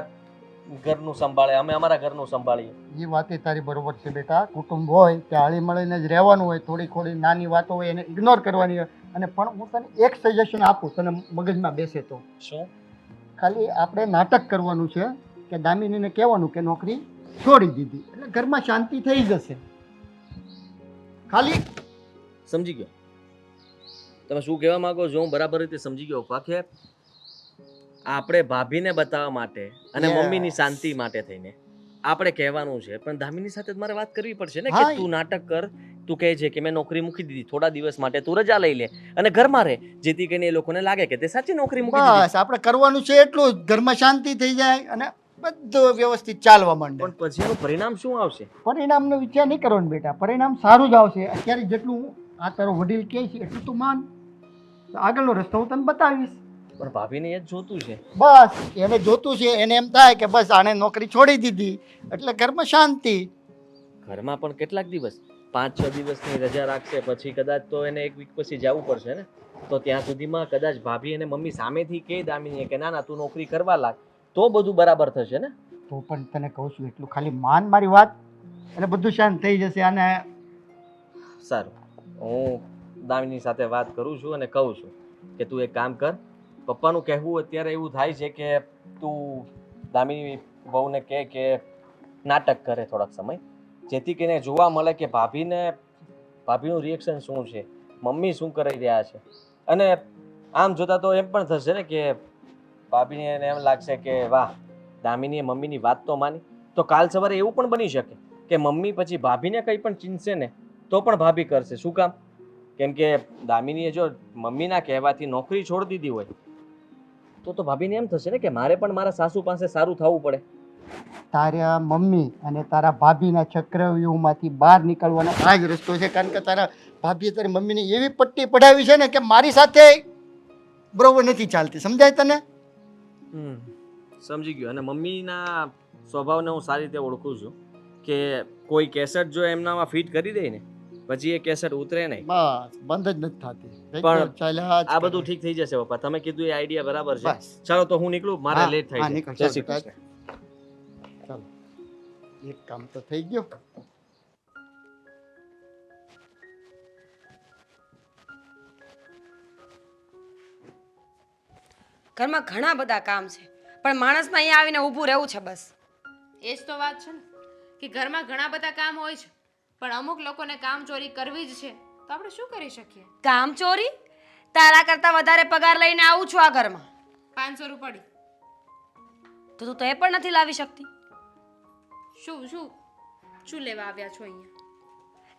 S4: ઘરનું સંભાળે અમે અમારા ઘરનું સંભાળીએ
S6: એ વાત તારી બરોબર છે બેટા કુટુંબ હોય કે હળી મળીને જ રહેવાનું હોય થોડી થોડી નાની વાતો હોય એને ઇગ્નોર કરવાની હોય અને પણ હું તને એક સજેશન આપું તને મગજમાં બેસે તો
S4: શું
S6: ખાલી આપણે નાટક કરવાનું છે કે દામિનીને કહેવાનું કે નોકરી છોડી દીધી એટલે ઘરમાં શાંતિ થઈ જશે ખાલી
S4: સમજી ગયો તમે શું કહેવા માંગો છો હું બરાબર રીતે સમજી ગયો પાકે આપણે ભાભીને બતાવવા માટે અને
S6: Yes.
S4: મમ્મીની શાંતિ માટે થઈને આપણે કહેવાનું છે પણ દામિની સાથે જ મારે વાત કરવી પડશે ને
S6: હા.
S4: કે તું નાટક કર તું કહે છે કે મેં નોકરી મૂકી દીધી થોડા દિવસ માટે તું રજા લઈ લે અને ઘરમાં રહે જેથી કરીને એ લોકોને લાગે કે તે સાચી નોકરી મૂકી દીધી
S6: બસ આપણે કરવાનું છે એટલું જ ઘરમાં શાંતિ થઈ જાય અને બધું વ્યવસ્થિત ચાલવા માંડે
S4: પણ પછી એનું પરિણામ શું આવશે
S6: પરિણામનો વિચાર નહીં કરવાનો બેટા પરિણામ સારું જ આવશે અત્યારે જેટલું આ તારો વડીલ કહે છે એટલું તું માન તો આગળનો રસ્તો હું તને બતાવીશ
S4: પણ ભાભીને એ જ જોતું છે
S6: બસ એને જોતું છે એને એમ થાય કે બસ આને નોકરી છોડી દીધી એટલે ઘરમાં શાંતિ
S4: ઘરમાં પણ કેટલાક દિવસ 5-6 દિવસની રજા રાખશે પછી કદાચ તો એને એક વીક પછી જવું પડશે ને તો ત્યાં સુધીમાં કદાચ ભાભી અને મમ્મી સામેથી કહે દામિનીએ કે ના ના તું નોકરી કરવા લાગ તો બધું બરાબર થશે ને
S6: તો પણ તને કહું છું એટલું ખાલી માન મારી વાત એટલે બધું શાંત થઈ જશે અને
S4: સારું હું દામિની સાથે વાત કરું છું અને કહું છું કે તું એક કામ કર પપ્પાનું કહેવું અત્યારે એવું થાય છે કે તું દામિની બહુને કહે કે નાટક કરે થોડાક સમય જેથી કરીને જોવા મળે કે ભાભીનું રિએક્શન શું છે મમ્મી શું કરી રહ્યા છે અને આમ જોતા તો એમ પણ થશે ને કે ભાભીને એને એમ લાગશે કે વાહ દામિનીએ મમ્મીની વાત તો માની તો કાલ સવારે એવું પણ બની શકે કે મમ્મી પછી ભાભીને કંઈ પણ ચીંધશે ને તો પણ ભાભી કરશે શું કામ કેમ કે દામિનીએ જો મમ્મીના કહેવાથી નોકરી છોડી દીધી હોય તો ભાભીને એમ થશે ને કે મારે પણ મારા સાસુ પાસે સારું થવું પડે
S6: તારા મમ્મી અને તારા ભાભીના ચક્રવ્યૂહમાંથી બહાર નીકળવાનો આ જ રસ્તો છે કારણ કે તારા ભાભીએ તારી મમ્મીને એવી પટ્ટી પડાવી છે ને કે મારી સાથે બરોબર નથી ચાલતી સમજાય તને
S4: સમજી ગયો. અને મમ્મીના સ્વભાવને હું સારી રીતે ઓળખું છું કે કોઈ કેસેટ જો એમનામાં ફિટ કરી દે ને પછી એ કેસેટ ઉતરે નહીં.
S6: બસ બંધ જ નથી થતી
S4: પણ
S6: ચાલ્યા જ
S4: આ બધું
S6: કરે.
S4: ઠીક થઈ જશે પપ્પા. તમે કીધું એ આઈડિયા બરાબર છે.
S6: બસ
S4: ચાલો તો હું નીકળું, મારે
S6: હા,
S4: લેટ
S6: હા,
S4: થાય છે.
S6: નીકળ,
S4: જય
S6: ચાલ,
S4: શ્રી
S6: ચાલ.
S4: કૃષ્ણ.
S6: ચાલો એક કામ તો થઈ ગયું.
S1: ઘરમાં ઘણા બધા કામ છે પણ માણસને અહીંયા આવીને ઊભું રહેવું છે બસ.
S3: એ જ તો વાત છે ને કે ઘરમાં ઘણા બધા કામ હોય છે પણ અમુક લોકોને કામ ચોરી કરવી જ છે તો આપણે શું કરી શકીએ?
S1: કામ ચોરી? તારા કરતાં વધારે પગાર લઈને આવું છું આ ઘરમાં
S3: 500 રૂપિયા
S1: તો તું તો એ પણ નથી લાવી શકતી.
S3: શું શું શું લેવા આવ્યા છો અહીંયા?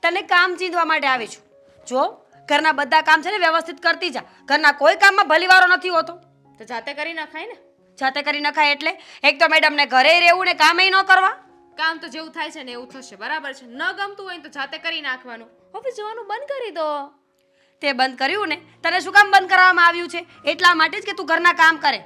S1: તને કામ ચીંધવા માટે આવી છું. જો ઘરના બધા કામ છે ને વ્યવસ્થિત કરતી જા. ઘરના કોઈ કામમાં ભલીવારો નથી હોતો.
S3: તો જાતે કરી નખાય ને.
S1: જાતે કરી નખાય એટલે એક તો મેડમને ઘરે રહેવું ને કામે ન કરવા.
S3: કામ તો જેવું થાય છે ને એવું થશે, બરાબર છે? ન ગમતું હોય તો જાતે કરી નાખવાનું. ઓફિસ જવાનું બંધ કરી દો.
S1: તે બંધ કર્યું ને તને શું કામ બંધ કરવામાં આવ્યું છે? એટલા માટે જ કે તું ઘરના કામ કરે.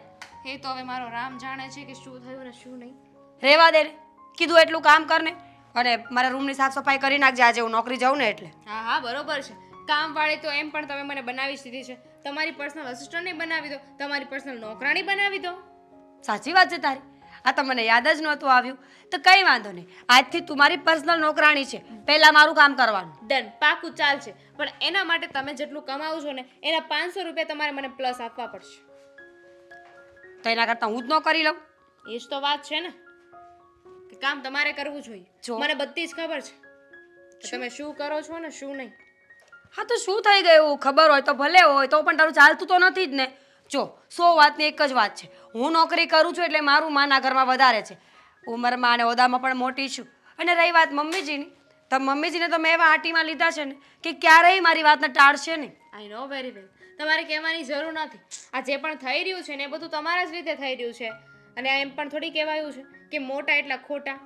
S3: એ તો હવે મારો રામ જાણે છે કે શું થયું ને શું નહીં.
S1: રહેવા દે રે. કીધું એટલું કામ કર ને. અને મારા રૂમની સાફ સફાઈ કરી નાખજે આજે હું નોકરી જાઉં ને એટલે.
S3: હા હા બરોબર છે. કામવાળી તો એમ પણ તમે મને બનાવી જ દીધી છે. તમારી પર્સનલ અસિસ્ટન્ટને બનાવી દો, તમારી પર્સનલ નોકરાણી બનાવી દો.
S1: સાચી વાત છે તારી. આ તો મને યાદ જ નહોતું આવ્યું. તો કંઈ વાંધો નહીં, આજથી તું મારી પર્સનલ નોકરાણી છે. પહેલાં મારું કામ કરવાનું.
S3: ડન, પાકું ચાલશે. પણ એના માટે તમે જેટલું કમાવો છો ને એના 500 રૂપિયા તમારે મને પ્લસ આપવા પડશે.
S1: તો એના કરતાં હું જ ન કરી લઉં.
S3: એ જ તો વાત છે ને કે કામ તમારે કરવું જોઈએ.
S1: જો.
S3: મને બધી જ ખબર છે કે તમે શું કરો છો ને શું નહીં.
S1: હા તો શું થઈ ગયું? ખબર હોય તો ભલે હોય, તો પણ તારું ચાલતું તો નથી જ ને. જો 100 વાતની એક જ વાત છે, હું નોકરી કરું છું એટલે મારું માન આ ઘરમાં વધારે છે. ઉંમરમાં અને હોદ્દામાં પણ મોટી છું. અને રહી વાત મમ્મીજીની, તો મમ્મીજીને તો મેં એવા આંટીમાં લીધા છે ને કે ક્યારેય મારી વાતને ટાળશે નહીં.
S3: આઈ નો વેરી વેલ. તમારે કહેવાની જરૂર નથી. આ જે પણ થઈ રહ્યું છે ને એ બધું તમારા જ રીતે થઈ રહ્યું છે. અને આ એમ પણ થોડી કહેવાયું છે કે મોટા એટલા ખોટા.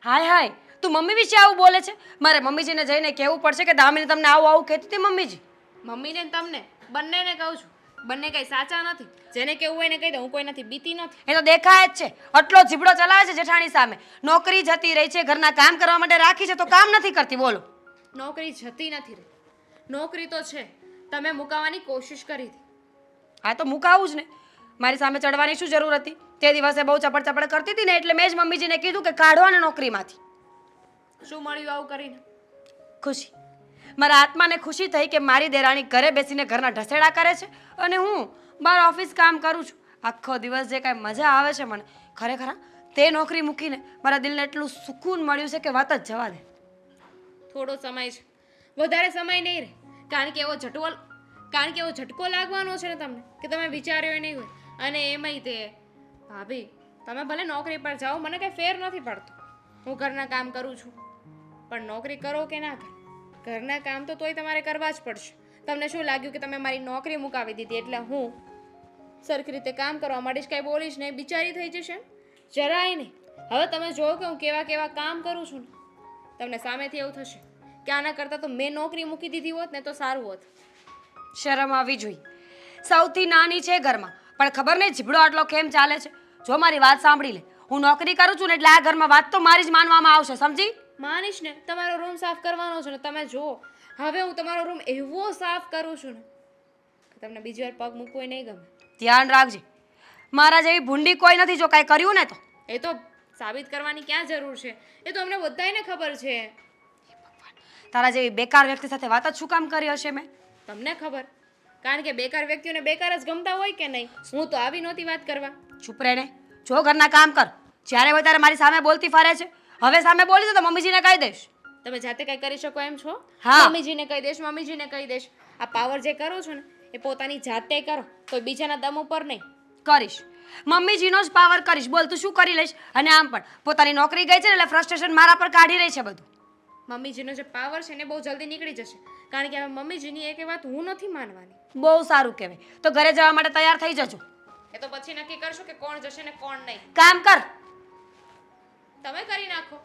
S1: હાય હાય, તું મમ્મી વિશે આવું બોલે છે? મારે મમ્મીજીને જઈને કહેવું પડશે કે દામિની તમને આવું આવું કહેતી હતી મમ્મીજી.
S3: મમ્મીને ને તમને બંનેને કહું છું, બંને કઈ સાચા નથી. જેને કેવું હોય ને કહી દે, હું કોઈ નથી બીતી નથી.
S1: એ તો દેખાય જ છે. આટલો જીબડો ચલાવે છે જેઠાણી સામે. નોકરી જતી રહી છે, ઘરના કામ કરવા માટે રાખી છે તો કામ નથી કરતી. બોલો.
S3: નોકરી જતી નથી રહી. નોકરી તો છે, તમે મુકાવવાની કોશિશ કરી હતી.
S1: હા તો મુકાવું જ ને. મારી સામે ચડવાની શું જરૂર હતી? તે દિવસે બહુ ચપડ ચપડ કરતી હતી ને એટલે મેં જ મમ્મીજીને કીધું કે કાઢો ને નોકરીમાંથી.
S3: શું મળ્યું આવું કરીને?
S1: ખુશી. મારા આત્માને ખુશી થઈ કે મારી દેરાણી ઘરે બેસીને ઘરના ઢસેડા કરે છે અને હું બહાર ઓફિસ કામ કરું છું. આખો દિવસ જે કાંઈ મજા આવે છે મને, ખરેખર તે નોકરી મૂકીને મારા દિલને એટલું સુકૂન મળ્યું છે કે વાત જ જવા દે.
S3: થોડો સમય છે, વધારે સમય નહીં રહે. કારણ કે એવો ઝટકો લાગવાનો છે ને તમને કે તમે વિચાર્યો નહીં હોય. અને એમાંય તે ભાભી, તમે ભલે નોકરી પર જાઓ, મને કંઈ ફેર નથી પડતો. હું ઘરના કામ કરું છું, પણ નોકરી કરો કે ના કરો, ઘરના કામ તો તોય તમારે કરવા જ પડશે. તમને શું લાગ્યું કે તમે મારી નોકરી મુકાવી દીધી એટલે હું સરખી રીતે કામ કરવા માંડીશ, કાંઈ બોલીશ નહીં, બિચારી થઈ જશે? જરાય નહીં. હવે તમે જોવો કે હું કેવા કેવા કામ કરું છું ને, તમને સામેથી એવું થશે કે આના કરતાં તો મેં નોકરી મૂકી દીધી હોત ને તો સારું હોત.
S1: શરમ આવી જોઈએ. સૌથી નાની છે ઘરમાં, પણ ખબર નહીં જીબડો આટલો કેમ ચાલે છે. જો મારી વાત સાંભળી લે, હું નોકરી કરું છું ને એટલે આ ઘરમાં વાત તો મારી જ માનવામાં આવશે, સમજી?
S3: માનીશ ને. તમારો રૂમ સાફ કરવાનો છે ને, તમે જુઓ હવે હું તમારો રૂમ એવો સાફ કરું છું ને કે તમને બીજી વાર પગ મૂકવો નહીં ગમે.
S1: ધ્યાન રાખજે, મારા જેવી ભૂંડી કોઈ નથી. જો કાંઈ કર્યું ને તો
S3: એ તો સાબિત કરવાની ક્યાં જરૂર છે? એ તો અમને બધાયને ખબર છે.
S1: તારા જેવી બેકાર વ્યક્તિ સાથે વાત જ શું કામ કરી હશે મેં?
S3: તમને ખબર, કારણ કે બેકાર વ્યક્તિઓને બેકાર જ ગમતા હોય કે નહીં. હું તો આવી નહોતી વાત કરવા.
S1: ચૂપ રહે ને. જો ઘરના કામ કર. જ્યારે હોય ત્યારે મારી સામે બોલતી ફરે છે. હવે સામે બોલી તો મમ્મીજીને કહી દઈશ.
S3: તમે જાતે કઈ કરી શકો એમ છો?
S1: હા.
S3: મમ્મીજીને કહી દેશ, મમ્મીજીને કહી દેશ. આ પાવર જે કરો છો ને એ પોતાની જાતે કરો, કોઈ બીજાના દમ ઉપર નહીં.
S1: કરીશ. મમ્મીજીનો જ પાવર કરીશ. બોલ તું શું કરી લઈશ? અને આમ પણ પોતાની નોકરી ગઈ છે ને એટલે ફ્રસ્ટ્રેશન મારા પર કાઢી રહી છે બધું.
S3: મમ્મીજીનો જે પાવર છે ને બહુ જલ્દી નીકળી જશે, કારણ કે હવે મમ્મીજીની એક વાત હું નથી માનવાની.
S1: બહુ સારું કહેવાય. તો ઘરે જવા માટે તૈયાર થઈ જજો.
S3: એ તો પછી નક્કી કરશું કે કોણ જશે ને કોણ નહીં.
S1: કામ કર.
S3: તમે કરી નાખો.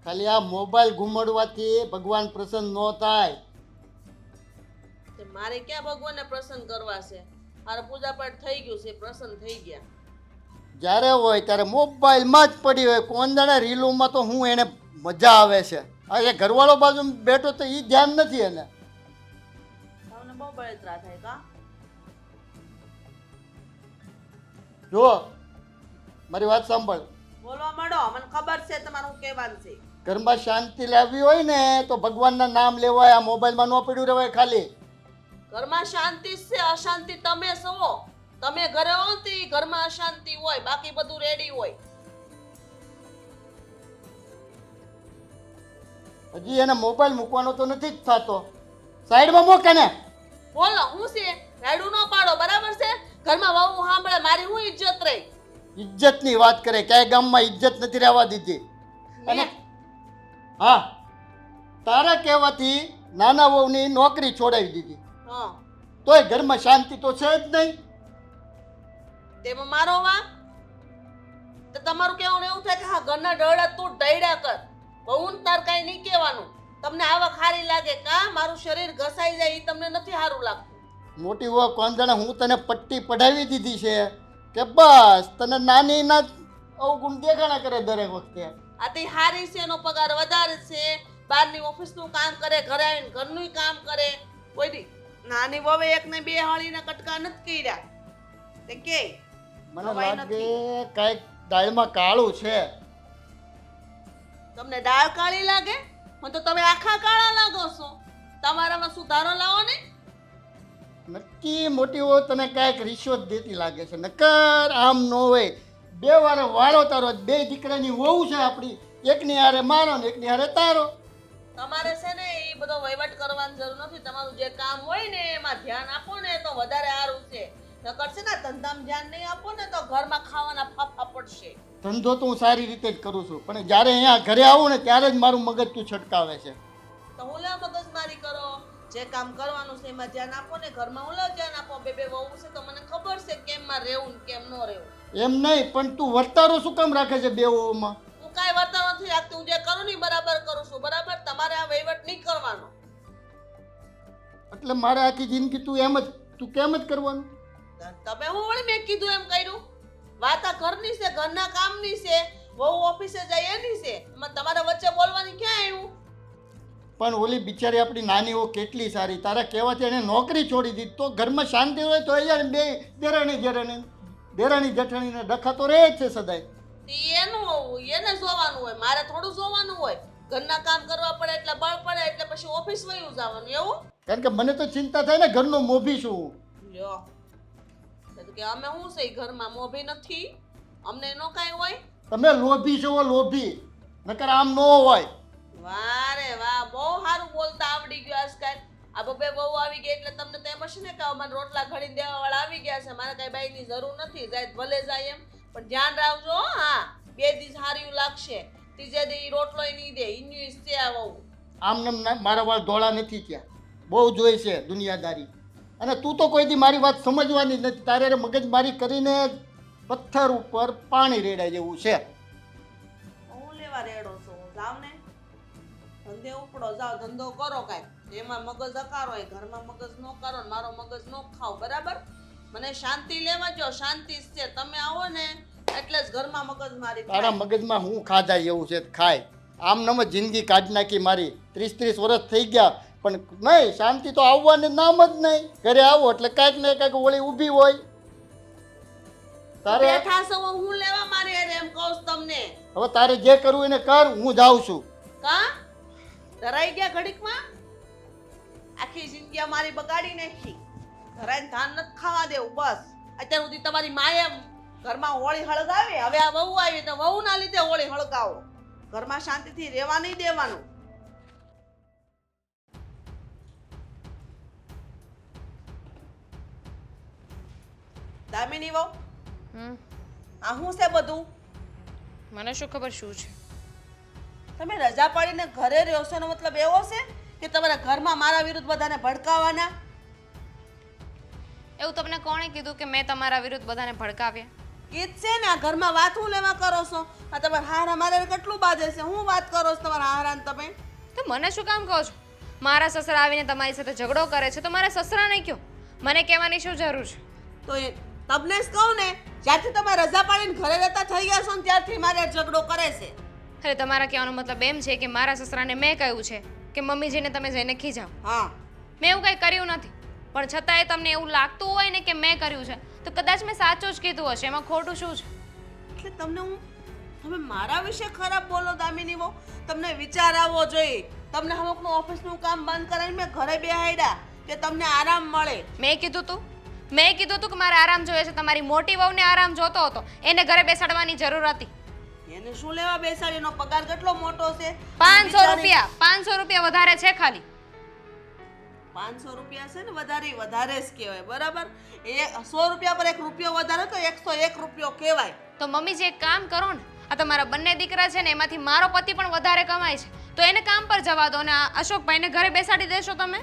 S6: ખાલી આ મોબાઈલ ઘુમાડવાથી ભગવાન પ્રસન્ન ન થાય.
S2: તે મારે ક્યાં ભગવાનને પ્રસન્ન કરવા છે? મારે પૂજા પાઠ થઈ ગયું છે, પ્રસન્ન થઈ ગયા.
S6: જ્યારે હોય ત્યારે મોબાઈલમાં જ પડી હોય. કોણ જાણે રીલોમાં તો હું એને મજા આવે છે. આ એ ઘરવાળો બાજુ બેઠો તો એ ધ્યાન નથી એને.
S2: તમને બહુ બળતરા થાય કા?
S6: જો મારી વાત સાંભળ,
S2: બોલવા માંડો, મને ખબર છે તમારું શું કહેવાનું છે.
S6: ઘરમાં શાંતિ લાવવી હોય ને તો ભગવાનના નામ લેવાય. આ મોબાઈલમાં ન પડ્યું રહેવાય ખાલી.
S2: ઘરમાં શાંતિ જ છે, અશાંતિ તમે છો. તમે ઘરે હો તો ઈ ઘરમાં અશાંતિ હોય, બાકી બધું રેડી હોય.
S6: હજી એને મોબાઈલ મૂકવાનો તો નથી જ થતો. સાઈડમાં મૂકે ને.
S2: બોલો હું છે? રાડું ન પાડો, બરાબર છે? ઘરમાં વહુ સાંભળે મારી હું ઇજ્જત રહી.
S6: ઇજ્જતની વાત કરે, ક્યાંય ગામમાં ઇજ્જત નથી રહેવા દીધી. અને હા, તારા કહેવાથી નાના વહુની નોકરી છોડાવી દીધી.
S2: હા,
S6: તોય ઘરમાં શાંતિ તો છે જ નહીં.
S2: તેમાં મારો વાંક? તો તમારું કહેવાનું એવું થાય કે હા ઘરના ડરડા તું ઢૈડા કર, બહુ તાર કાંઈ નહીં કહેવાનું. તમને આવા ખારી લાગે કા મારું શરીર ઘસાઈ જાય એ તમને નથી સારું લાગતું.
S6: મોટી વહુ કોણ જાણે હું તને પટ્ટી પઢાવી દીધી છે કે બસ તને નાની ના અવગુણ દેખાણા કરે દરેક વખતે.
S2: આ તે હારી છે, એનો પગાર વધારે છે, બહારની ઓફિસનું કામ કરે, ઘરે આવીને ઘરનું કામ કરે. કોઈ દી નાની વવે એક ને બે હળીના કટકા નથી કર્યા. તે કે
S6: મને
S2: નવાઈ
S6: લાગે કાંઈક દાળમાં કાળું છે.
S2: તમને દાળ કાળી લાગે? મને તો તમે આખા કાળા લાગો છો. તમારામાં સુધારો લાવો ને.
S6: નક્કી મોટી વહુ તને કાંઈક રિશ્વત દેતી લાગે છે. નકર આમ ન હોય. બે વાર વાળો તારો, બે દીકરાની વહુ છે આપણી. એકની હારે મારો ને એકની હારે તારો.
S2: તમારે છે ને એ બધો વહીવટ કરવાની જરૂર નથી. તમારું જે કામ હોય ને એમાં ધ્યાન આપો ને તો વધારે સારું છે. નકર છે ને ધંધામાં ધ્યાન નહીં આપો ને તો ઘરમાં ખાવાના ફાફા પડશે.
S6: ધંધો તો હું સારી રીતે જ કરું છું, પણ જ્યારે અહીંયા ઘરે આવું ને ત્યારે જ મારું મગજ તું છટકાવે છે.
S2: તો હું લે મગજમારી કરો. જે કામ કરવાનું છે એમાં ધ્યાન આપો ને. ઘરમાં હું લે ધ્યાન આપો. બે વહુ છે તો મને ખબર છે કેમ માં રહેવું ને કેમ ન રહેવું.
S6: એમ નહીં, પણ તું વર્તારો શું કામ રાખે છે બે વહુમાં?
S2: હું કાંઈ વર્તન નથી રાખતી. હું જે કરું ને ઈ બરાબર કરું છું. બરાબર? તમારે આ વહીવટ નહીં કરવાનો.
S6: એટલે મારે આખી જિંદગી તું કેમ જ કરવાનું?
S2: તમે હું વળી મેં કીધું એમ કર્યું? વાત આ ઘરની છે, ઘરના કામની છે. વહુ ઓફિસે જાય એની છે. એમાં તમારે વચ્ચે બોલવાની ક્યાં આવ્યું?
S6: પણ ઓલી બિચારી આપણી નાની વહુ કેટલી સારી. તારા કહેવાથી એને નોકરી છોડી દીધી તો ઘરમાં શાંતિ હોય તો અહીંયા બે દેરાણી જેઠાણીને ડખા તો રહે જ છે સદાય.
S2: એનું એને જોવાનું હોય, મારે થોડું જોવાનું હોય. ઘરના કામ કરવા પડે એટલે બળ પડે એટલે પછી ઓફિસ વયું જવાનું એવું.
S6: કારણ કે મને તો ચિંતા થાય ને ઘરનો મોભી છું.
S2: લ્યો તો કે અમે શું છે ઘરમાં મોભી નથી? અમને નો કાંઈ હોય?
S6: તમે લોભી છો, લોભી. નકર આમ ન હોય.
S2: વાહ રે વાહ, બહુ સારું બોલતા આવડી ગયું આજકાલ. આ બબે બહુ આવી ગઈ એટલે તમને તો એમ હશે ને કે મને રોટલા ઘડીને દેવા વાળા આવી ગયા છે, મારે કઈ બાઈની જરૂર નથી. જાય ભલે જાય એમ, પણ ધ્યાન રાખજો હો. હા, 2 દિવસ સારું લાગશે, ત્રીજે દી રોટલો નહીં દે. ઇન્યુસ છે આ વહુ.
S6: આમ મારા વાળ ધોળા નથી થયા. બહુ જોઈ છે દુનિયાદારી. અને તું તો કોઈ દી મારી વાત સમજવાની નથી. તારે મગજમારી કરીને પથ્થર ઉપર પાણી રેડાય જેવું છે.
S2: હું લેવા રેડો છો? જાવ ને ધંધે ઉપડો, જાવ ધંધો કરો કાંઈ. એમાં મગજ હકારો હોય, ઘરમાં મગજ નો કરો ને મારો મગજ નો ખાવ. બરાબર? મને શાંતિ લેવા જો, શાંતિ છે. તમે આવો ને એટલે જ ઘરમાં મગજમારી થાય.
S6: તારા મગજમાં હું ખાધા એવું છે ખાય. આમ નમ જિંદગી કાઢી નાખી મારી. 30 વર્ષ થઈ ગયા પણ નહીં, શાંતિ તો આવવાની નામ જ નહીં. ઘરે આવો એટલે કાંઈક ને કાંઈક ઓળી ઊભી હોય. તારે
S2: બેઠા છો હું લેવા મારી હારે એમ કહું છું તમને.
S6: હવે તારે જે કરવું એને કર, હું જાઉં છું.
S2: કા ધરાઈ ગયા ઘડીકમાં? આખી જિંદગી મારી બગાડી નાખી. ધરાઈને ધાન નથી ખાવા દેવું બસ. અત્યાર સુધી તમારી માએ ઘરમાં હોળી હળગાવી, હવે આ વહુ આવી તો વહુના લીધે હોળી હળગાવો. ઘરમાં શાંતિથી રહેવા નહીં દેવાનું. દામિની વહુ, આ શું છે બધું?
S3: મને શું ખબર શું છે?
S2: તમે રજા પાડીને ઘરે રહ્યો છો એનો મતલબ એવો છે કે તમારા ઘરમાં મારા વિરુદ્ધ બધાને ભડકાવાના?
S3: એવું તમને કોણે કીધું કે મેં તમારા વિરુદ્ધ બધાને ભડકાવ્યા?
S2: ઈ જ છે ને, આ ઘરમાં વાત હું લેવા કરો છો? આ તમારા હારા મારે કેટલું બાજે છે? હું વાત કરો છો તમારા હારાને તમે?
S3: તો મને શું કામ કહો છો? મારા સસરા આવીને તમારી સાથે ઝઘડો કરે છે તો મારા સસરાને કયો, મને કહેવાની શું જરૂર છે?
S2: તો એ તમને જ કહું ને, જ્યારથી તમે રજા પાડીને ઘરે રહેતા થઈ ગયા છો ને ત્યારથી મારે ઝઘડો કરે છે.
S3: અરે તમારા કહેવાનો મતલબ એમ છે કે મારા સસરાને મેં કહ્યું છે કે મમ્મીજીને તમે જઈને ખીજાવ.
S2: હા,
S3: મેં એવું કંઈ કર્યું નથી, પણ છતાંય તમને એવું લાગતું હોય ને કે મેં કર્યું છે તો કદાચ મેં સાચું જ કીધું હશે. એમાં ખોટું શું છે?
S2: એટલે તમને હું, તમે મારા વિશે ખરાબ બોલો દામિની બહુ? તમને વિચાર આવવો જોઈએ. તમને અમુકનું ઓફિસનું કામ બંધ કરાવીને મેં ઘરે બેહાડ્યા કે તમને આરામ મળે.
S3: મેં કીધું તું કે મારે આરામ જોઈએ છે. તમારી મોટી વહુને આરામ જોતો હતો, એને ઘરે બેસાડવાની જરૂર હતી.
S2: એને શું લેવા બેસાડીનો? પગાર કેટલો મોટો છે?
S3: 500 રૂપિયા વધારે છે ખાલી.
S2: 500 રૂપિયા છે ને, વધારે જ કહેવાય, બરાબર? એ 100 રૂપિયા પર 1 રૂપિયો વધારે તો 101 રૂપિયો કહેવાય.
S3: તો મમ્મીજી એક કામ કરો ને, આ તમારા બંને દીકરા છે ને એમાંથી મારો પતિ પણ વધારે કમાય છે તો એને કામ પર જવા દો ને આ અશોકભાઈને ઘરે બેસાડી દેશો તમે.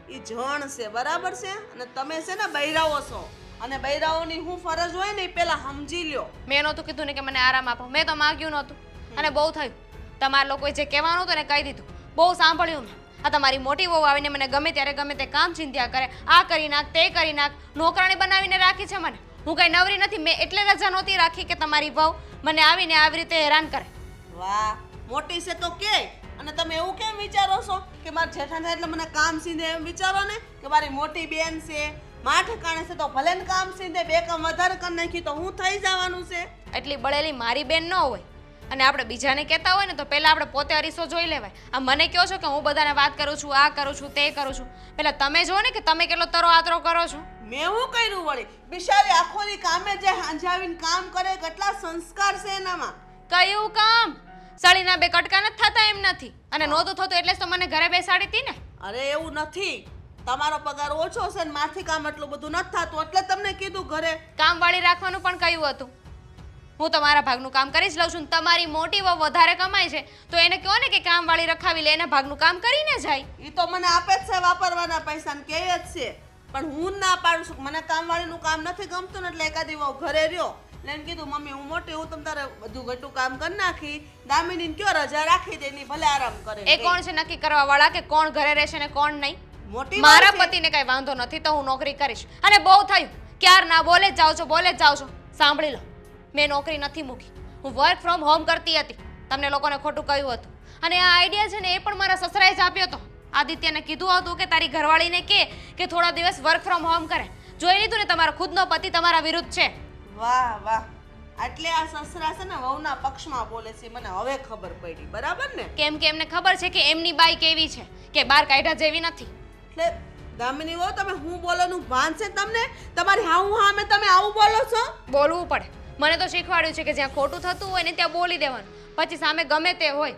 S2: એ જણ છે, બરાબર છે? અને તમે છે ને બૈરાઓ છો, અને બૈરાઓની હું ફરજ હોય ને એ પહેલા સમજી લ્યો.
S3: મેં નહોતું કીધું ને કે મને આરામ આપો, મેં તો માગ્યું નહોતું અને બહુ થયું. તમારા લોકોએ જે કહેવાનું હતું ને કહી દીધું, બહુ સાંભળ્યું મેં. આ તમારી મોટી વહુ આવીને મને ગમે ત્યારે ગમે તે કામ ચિંત્યા કરે, આ કરી નાખ તે કરી નાખ, નોકરાણી બનાવીને રાખી છે મને. હું કઈ નવરી નથી, મેં એટલે રજા નહોતી રાખી કે તમારી વહુ મને આવીને આવી રીતે હેરાન કરે.
S2: વાહ, મોટી છે તો કે. અને તમે એવું કેમ વિચારો છો કે મારા જેઠાણ થાય એટલે મને કામ સીધે? એમ વિચારો ને કે મારી મોટી બેન છે, માં ઠેકાણે છે તો ભલે ને કામ સીધે 2 કામ વધારે કરી નાખી તો હું થઈ જવાનું છે?
S3: એટલી બળેલી મારી બેન ન હોય. અને આપણે બીજાને કહેતા હોય ને તો પહેલા આપણે પોતે અરીસો જોઈ લેવાય. આ મને કહો છો કે હું બધાને વાત કરું છું, આ કરું છું, તે કરું છું. પહેલા તમે જો ને કે તમે કેટલો તરો આતરો કરો છો.
S2: મેં હું કર્યું વળી? બિચારી આખો દી કામે જાય, સાંજે આવીને કામ કરે, કેટલા સંસ્કાર છે એનામાં.
S3: કયું કામ? સળીના 2 કટકા નથી થતા એમ નથી. અને નહોતું થતું એટલે જ તો મને ઘરે બેસાડી હતી ને.
S2: અરે એવું નથી, તમારો પગાર ઓછો છે ને માથી કામ એટલું બધું નથી થતું એટલે તમને કીધું ઘરે
S3: કામવાળી રાખવાનું પણ કહ્યું હતું. હું તમારા ભાગનું કામ કરી જ લઉં છું. તમારી મોટી વહુ વધારે કમાય છે તો એને કહો ને કે કામવાળી રખાવી લે, એના ભાગનું કામ કરીને જાય.
S2: એ તો મને આપે જ છે વાપરવાના પૈસા ને કહે જ છે, પણ હું ના પાડું છું. મને કામવાળીનું કામ નથી ગમતું ને એટલે એકાદી વહુ ઘરે રહ્યો એટલે એને કીધું મમ્મી હું મોટી, હું તમ તારે બધું ઘટું કામ કરી નાખી, દામિનીને કયો રજા રાખી દે, ભલે આરામ કરે.
S3: એ કોણ છે નક્કી કરવા વાળા કે કોણ ઘરે રહેશે ને કોણ નહીં?
S2: મોટી
S3: મારા પતિને કઈ વાંધો નથી તો હું નોકરી કરીશ. અને બહુ થયું, ક્યાર ના બોલે જ જાઓ છો. સાંભળી લો, મેં નોકરી નથી મૂકી, હું વર્ક ફ્રોમ હોમ કરતી હતી. તમને લોકોને ખોટું કહ્યું હતું. અને આ આઈડિયા છે ને એ પણ મારા સસરાએ જ આપ્યો હતો. આદિત્યને કીધું હતું કે તારી ઘરવાળીને કે થોડા દિવસ વર્ક ફ્રોમ હોમ કરે. જોઈ લીધું ને, તમારો ખુદનો પતિ તમારા વિરુદ્ધ છે.
S2: વાહ વાહ, એટલે આ સસરા છે ને વહુના પક્ષમાં બોલે છે, મને હવે ખબર પડી, બરાબર ને?
S3: કેમ કે એમને ખબર છે કે એમની બાઈ કેવી છે, કે બહાર કાઢ્યા જેવી નથી.
S2: એટલે દામિની વહુ, તમે હું બોલવાનું ભાન છે તમને? તમારી હાઉ હામે તમે આવું બોલો છો?
S3: બોલવું પડે. મને તો શીખવાડ્યું છે કે જ્યાં ખોટું થતું હોય ને ત્યાં બોલી દેવાનું, પછી સામે ગમે તે હોય.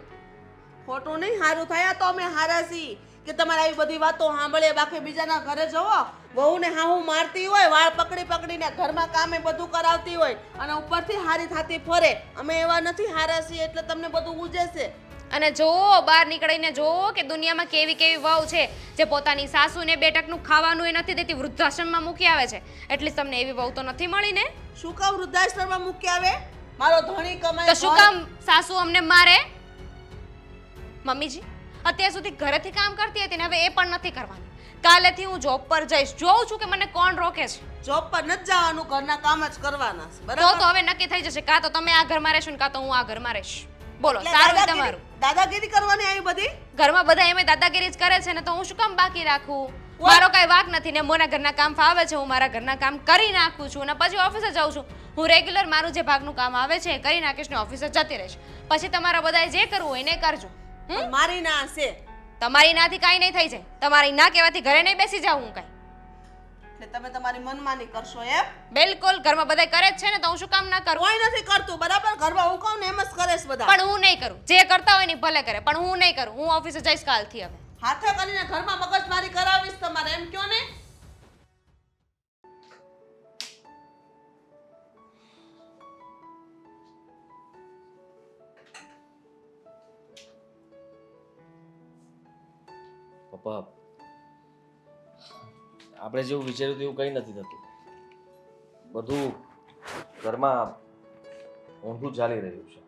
S2: ખોટું નહીં, સારું થયા તો અમે હારા છીએ કે તમારે આવી બધી વાતો સાંભળે. બાકી બીજાના ઘરે જવો, વહુને હાહુ મારતી હોય, વાળ પકડીને ઘરમાં કામે બધું કરાવતી હોય અને ઉપરથી હારી થાતી ફરે. અમે એવા નથી, હારા છીએ એટલે તમને બધું ઉજે છે.
S3: અને જોવો, બહાર નીકળીને જોવો કે દુનિયામાં કેવી કેવી વહુ છે જે પોતાની સાસુને 2 ટકનું ખાવાનું એ નથી દેતી, વૃદ્ધાશ્રમમાં મૂકી આવે છે. એટલી તમને એવી વહુ તો નથી મળી ને?
S2: શું કામ વૃદ્ધાશ્રમમાં મૂકી આવે? મારો ધણી કમાય
S3: તો શું કામ સાસુ અમને મારે? મમ્મીજી, અત્યાર સુધી ઘરેથી કામ કરતી હતી ને હવે એ પણ નથી કરવાની. કાલેથી હું જોબ પર જઈશ. જોઉં છું કે મને કોણ રોકે છે.
S2: જોબ પર નથી જવાનું, ઘરના કામ જ કરવાના છે,
S3: તો
S2: બરાબર?
S3: હવે નક્કી થઈ જશે, કાં તો તમે આ ઘરમાં રહેશો ને કાં તો હું આ ઘરમાં રહીશ. બોલો, સારું તમારું.
S2: દાદાગીરી કરવાની આવી બધી?
S3: ઘરમાં બધા એમ દાદાગીરી જ કરે છે ને તો હું શું કામ બાકી રાખું? મારો કઈ વાક નથી ને, મને ઘરના કામ ફાવે છે, હું મારા ઘરના કામ કરી નાખું છું અને પછી ઓફિસે જાઉં છું. હું રેગ્યુલર મારું જે ભાગનું કામ આવે છે એ કરી નાખીશ ને ઓફિસે જતી રહીશ. પછી તમારા બધાએ જે કરવું હોય એને કરજો.
S2: મારી ના છે.
S3: તમારી નાથી કાંઈ નહીં થઈ જાય. તમારી ના કહેવાથી ઘરે નહીં બેસી જાઉં હું કાંઈ.
S2: એટલે તમે તમારી મનમાની કરશો એમ?
S3: બિલકુલ, ઘરમાં બધા કરે જ છે ને તો હું શું કામ ના કરું?
S2: કોઈ નથી કરતું, બરાબર? ઘરમાં હું કહું ને એમ જ કરે છે બધા.
S3: પણ હું નહીં કરું. જે કરતા હોય ને ભલે કરે, પણ હું નહીં કરું. હું ઓફિસે જઈશ કાલથી. હવે
S2: હાથે કરીને ઘરમાં મગજમારી કરાવીશ તમારે, એમ કયો ને?
S4: પપ્પા, આપણે જેવું વિચાર્યું હતું એવું કંઈ નથી થતું. બધું ઘરમાં ઊંધું ચાલી રહ્યું છે.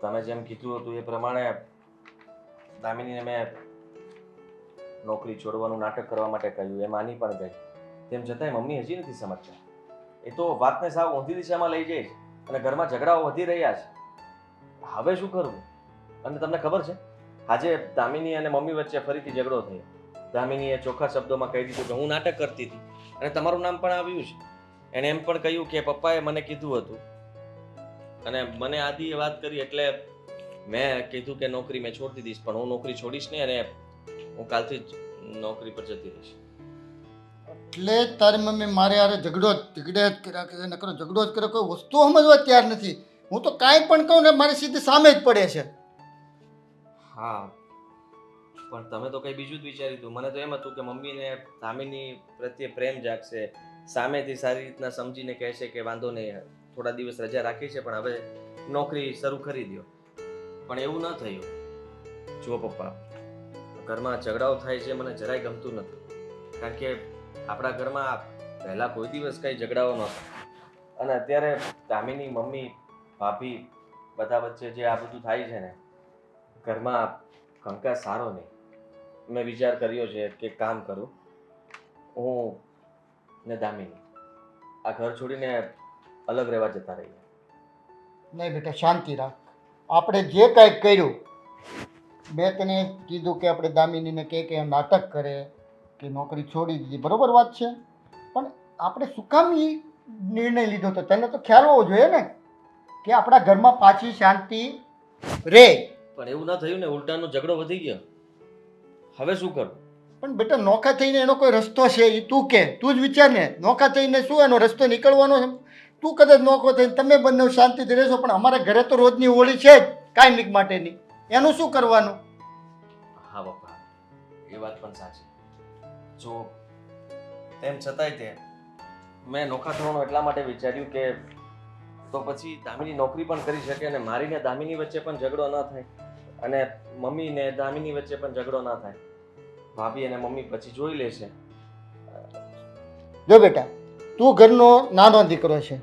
S4: તમે જેમ કીધું હતું એ પ્રમાણે દામિનીને મેં નોકરી છોડવાનું નાટક કરવા માટે કહ્યું, એ માની પણ ગઈ. તેમ છતાંય મમ્મી હજી નથી સમજતા. એ તો વાતને સાવ ઊંધી દિશામાં લઈ જાય છે અને ઘરમાં ઝઘડાઓ વધી રહ્યા છે. હવે શું કરવું? અને તમને ખબર છે, આજે દામિની અને મમ્મી વચ્ચે ફરીથી ઝઘડો થયો. દામિનીએ ચોખ્ખા શબ્દોમાં કહી દીધું કે હું નાટક કરતી હતી અને તમારું નામ પણ આવ્યું છે. એણે એમ પણ કહ્યું કે પપ્પાએ મને કીધું હતું અને મને આદિએ વાત કરી એટલે મેં કીધું કે નોકરી મેં છોડી દઈશ, પણ હું નોકરી છોડીશ નહીં અને હું કાલથી જ નોકરી પર જતી રહીશ.
S6: એટલે તારી મમ્મી મારે યાર ઝઘડો જ કર્યા કરે, નકરો ઝઘડો જ કરે, કોઈ વસ્તુ સમજવા તૈયાર નથી. હું તો કાંઈ પણ કહું ને મારી સીધી સામે જ પડે છે.
S4: હા, પણ તમે તો કંઈ બીજું જ વિચાર્યું હતું. મને તો એમ હતું કે મમ્મીને દામિની પ્રત્યે પ્રેમ જાગશે, સામેથી સારી રીતના સમજીને કહેશે કે વાંધો નહીં, થોડા દિવસ રજા રાખી છે પણ હવે નોકરી શરૂ કરી દો. પણ એવું ન થયું. જુઓ પપ્પા, ઘરમાં ઝઘડાઓ થાય છે મને જરાય ગમતું નથી. કારણ કે આપણા ઘરમાં પહેલાં કોઈ દિવસ કંઈ ઝઘડાઓ નહોતા અને અત્યારે દામિની, મમ્મી, ભાભી બધા વચ્ચે જે આ બધું થાય છે ને, ઘરમાં કંકાસ સારો નહીં. મેં વિચાર કર્યો છે કે કામ કરું, હું ને દામિની આ ઘર છોડીને અલગ રહેવા જતા રહીએ.
S6: નહીં બેટા, શાંતિ રાખ. આપણે જે કાંઈ કર્યું, મેં તને કીધું કે આપણે દામિનીને કે નાટક કરે કે નોકરી છોડી દીધી, બરોબર વાત છે. પણ આપણે શું કામ એ નિર્ણય લીધો તો તને તો ખ્યાલ હોવો જોઈએ ને કે આપણા ઘરમાં પાછી શાંતિ રહે.
S4: પણ એવું ન થયું ને, ઉલટાનો ઝઘડો વધી ગયો. હવે શું કરું?
S6: પણ બેટા, નોખા થઈને એનો કોઈ રસ્તો છે એ તું કે, તું જ વિચાર ને. નોખા થઈને શું એનો રસ્તો નીકળવાનો છે? તું કદાચ નોખો થઈને તમે બંને શાંતિથી રહેશો, પણ અમારા ઘરે તો રોજની હોળી છે જ કાયમિક માટેની, એનું શું કરવાનું?
S4: હા પપ્પા, એ વાત પણ સાચી. જો તેમ છતાંય તે મેં નોખા થવાનું એટલા માટે વિચાર્યું કે તો પછી દામિની નોકરી પણ કરી શકે અને મારી ને દામિની વચ્ચે પણ ઝઘડો ન થાય અને મમ્મી ને દામિની વચ્ચે પણ ઝઘડો ન થાય. ભાભી અને મમ્મી પછી જોઈ લેશે.
S6: જો બેટા, તું ઘરનો નાનો દીકરો છે,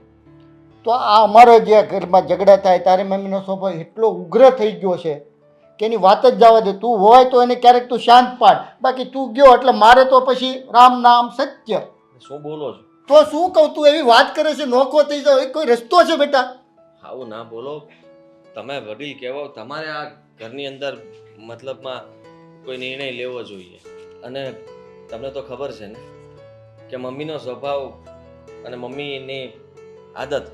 S6: તો આ અમારો જે ઘરમાં ઝઘડા થાય, તારી મમ્મીનો સ્વભાવ એટલો ઉગ્ર થઈ ગયો છે કે એની વાત જ જવા દે. તું હોય તો એને ક્યારેક તું શાંત પાડ, બાકી તું ગયો એટલે મારે તો પછી રામ નામ સત્ય.
S4: શું બોલો છો?
S6: તો શું કહું, તું એવી વાત કરે છે, નોખો થઈ જાવ, એ કોઈ રસ્તો છે બેટા?
S4: આવું ના બોલો. તમે વડીલ કહેવાઓ, તમારે આ ઘરની અંદર મતલબમાં કોઈ નિર્ણય લેવો જોઈએ. અને તમને તો ખબર છે ને કે મમ્મીનો સ્વભાવ અને મમ્મીની આદત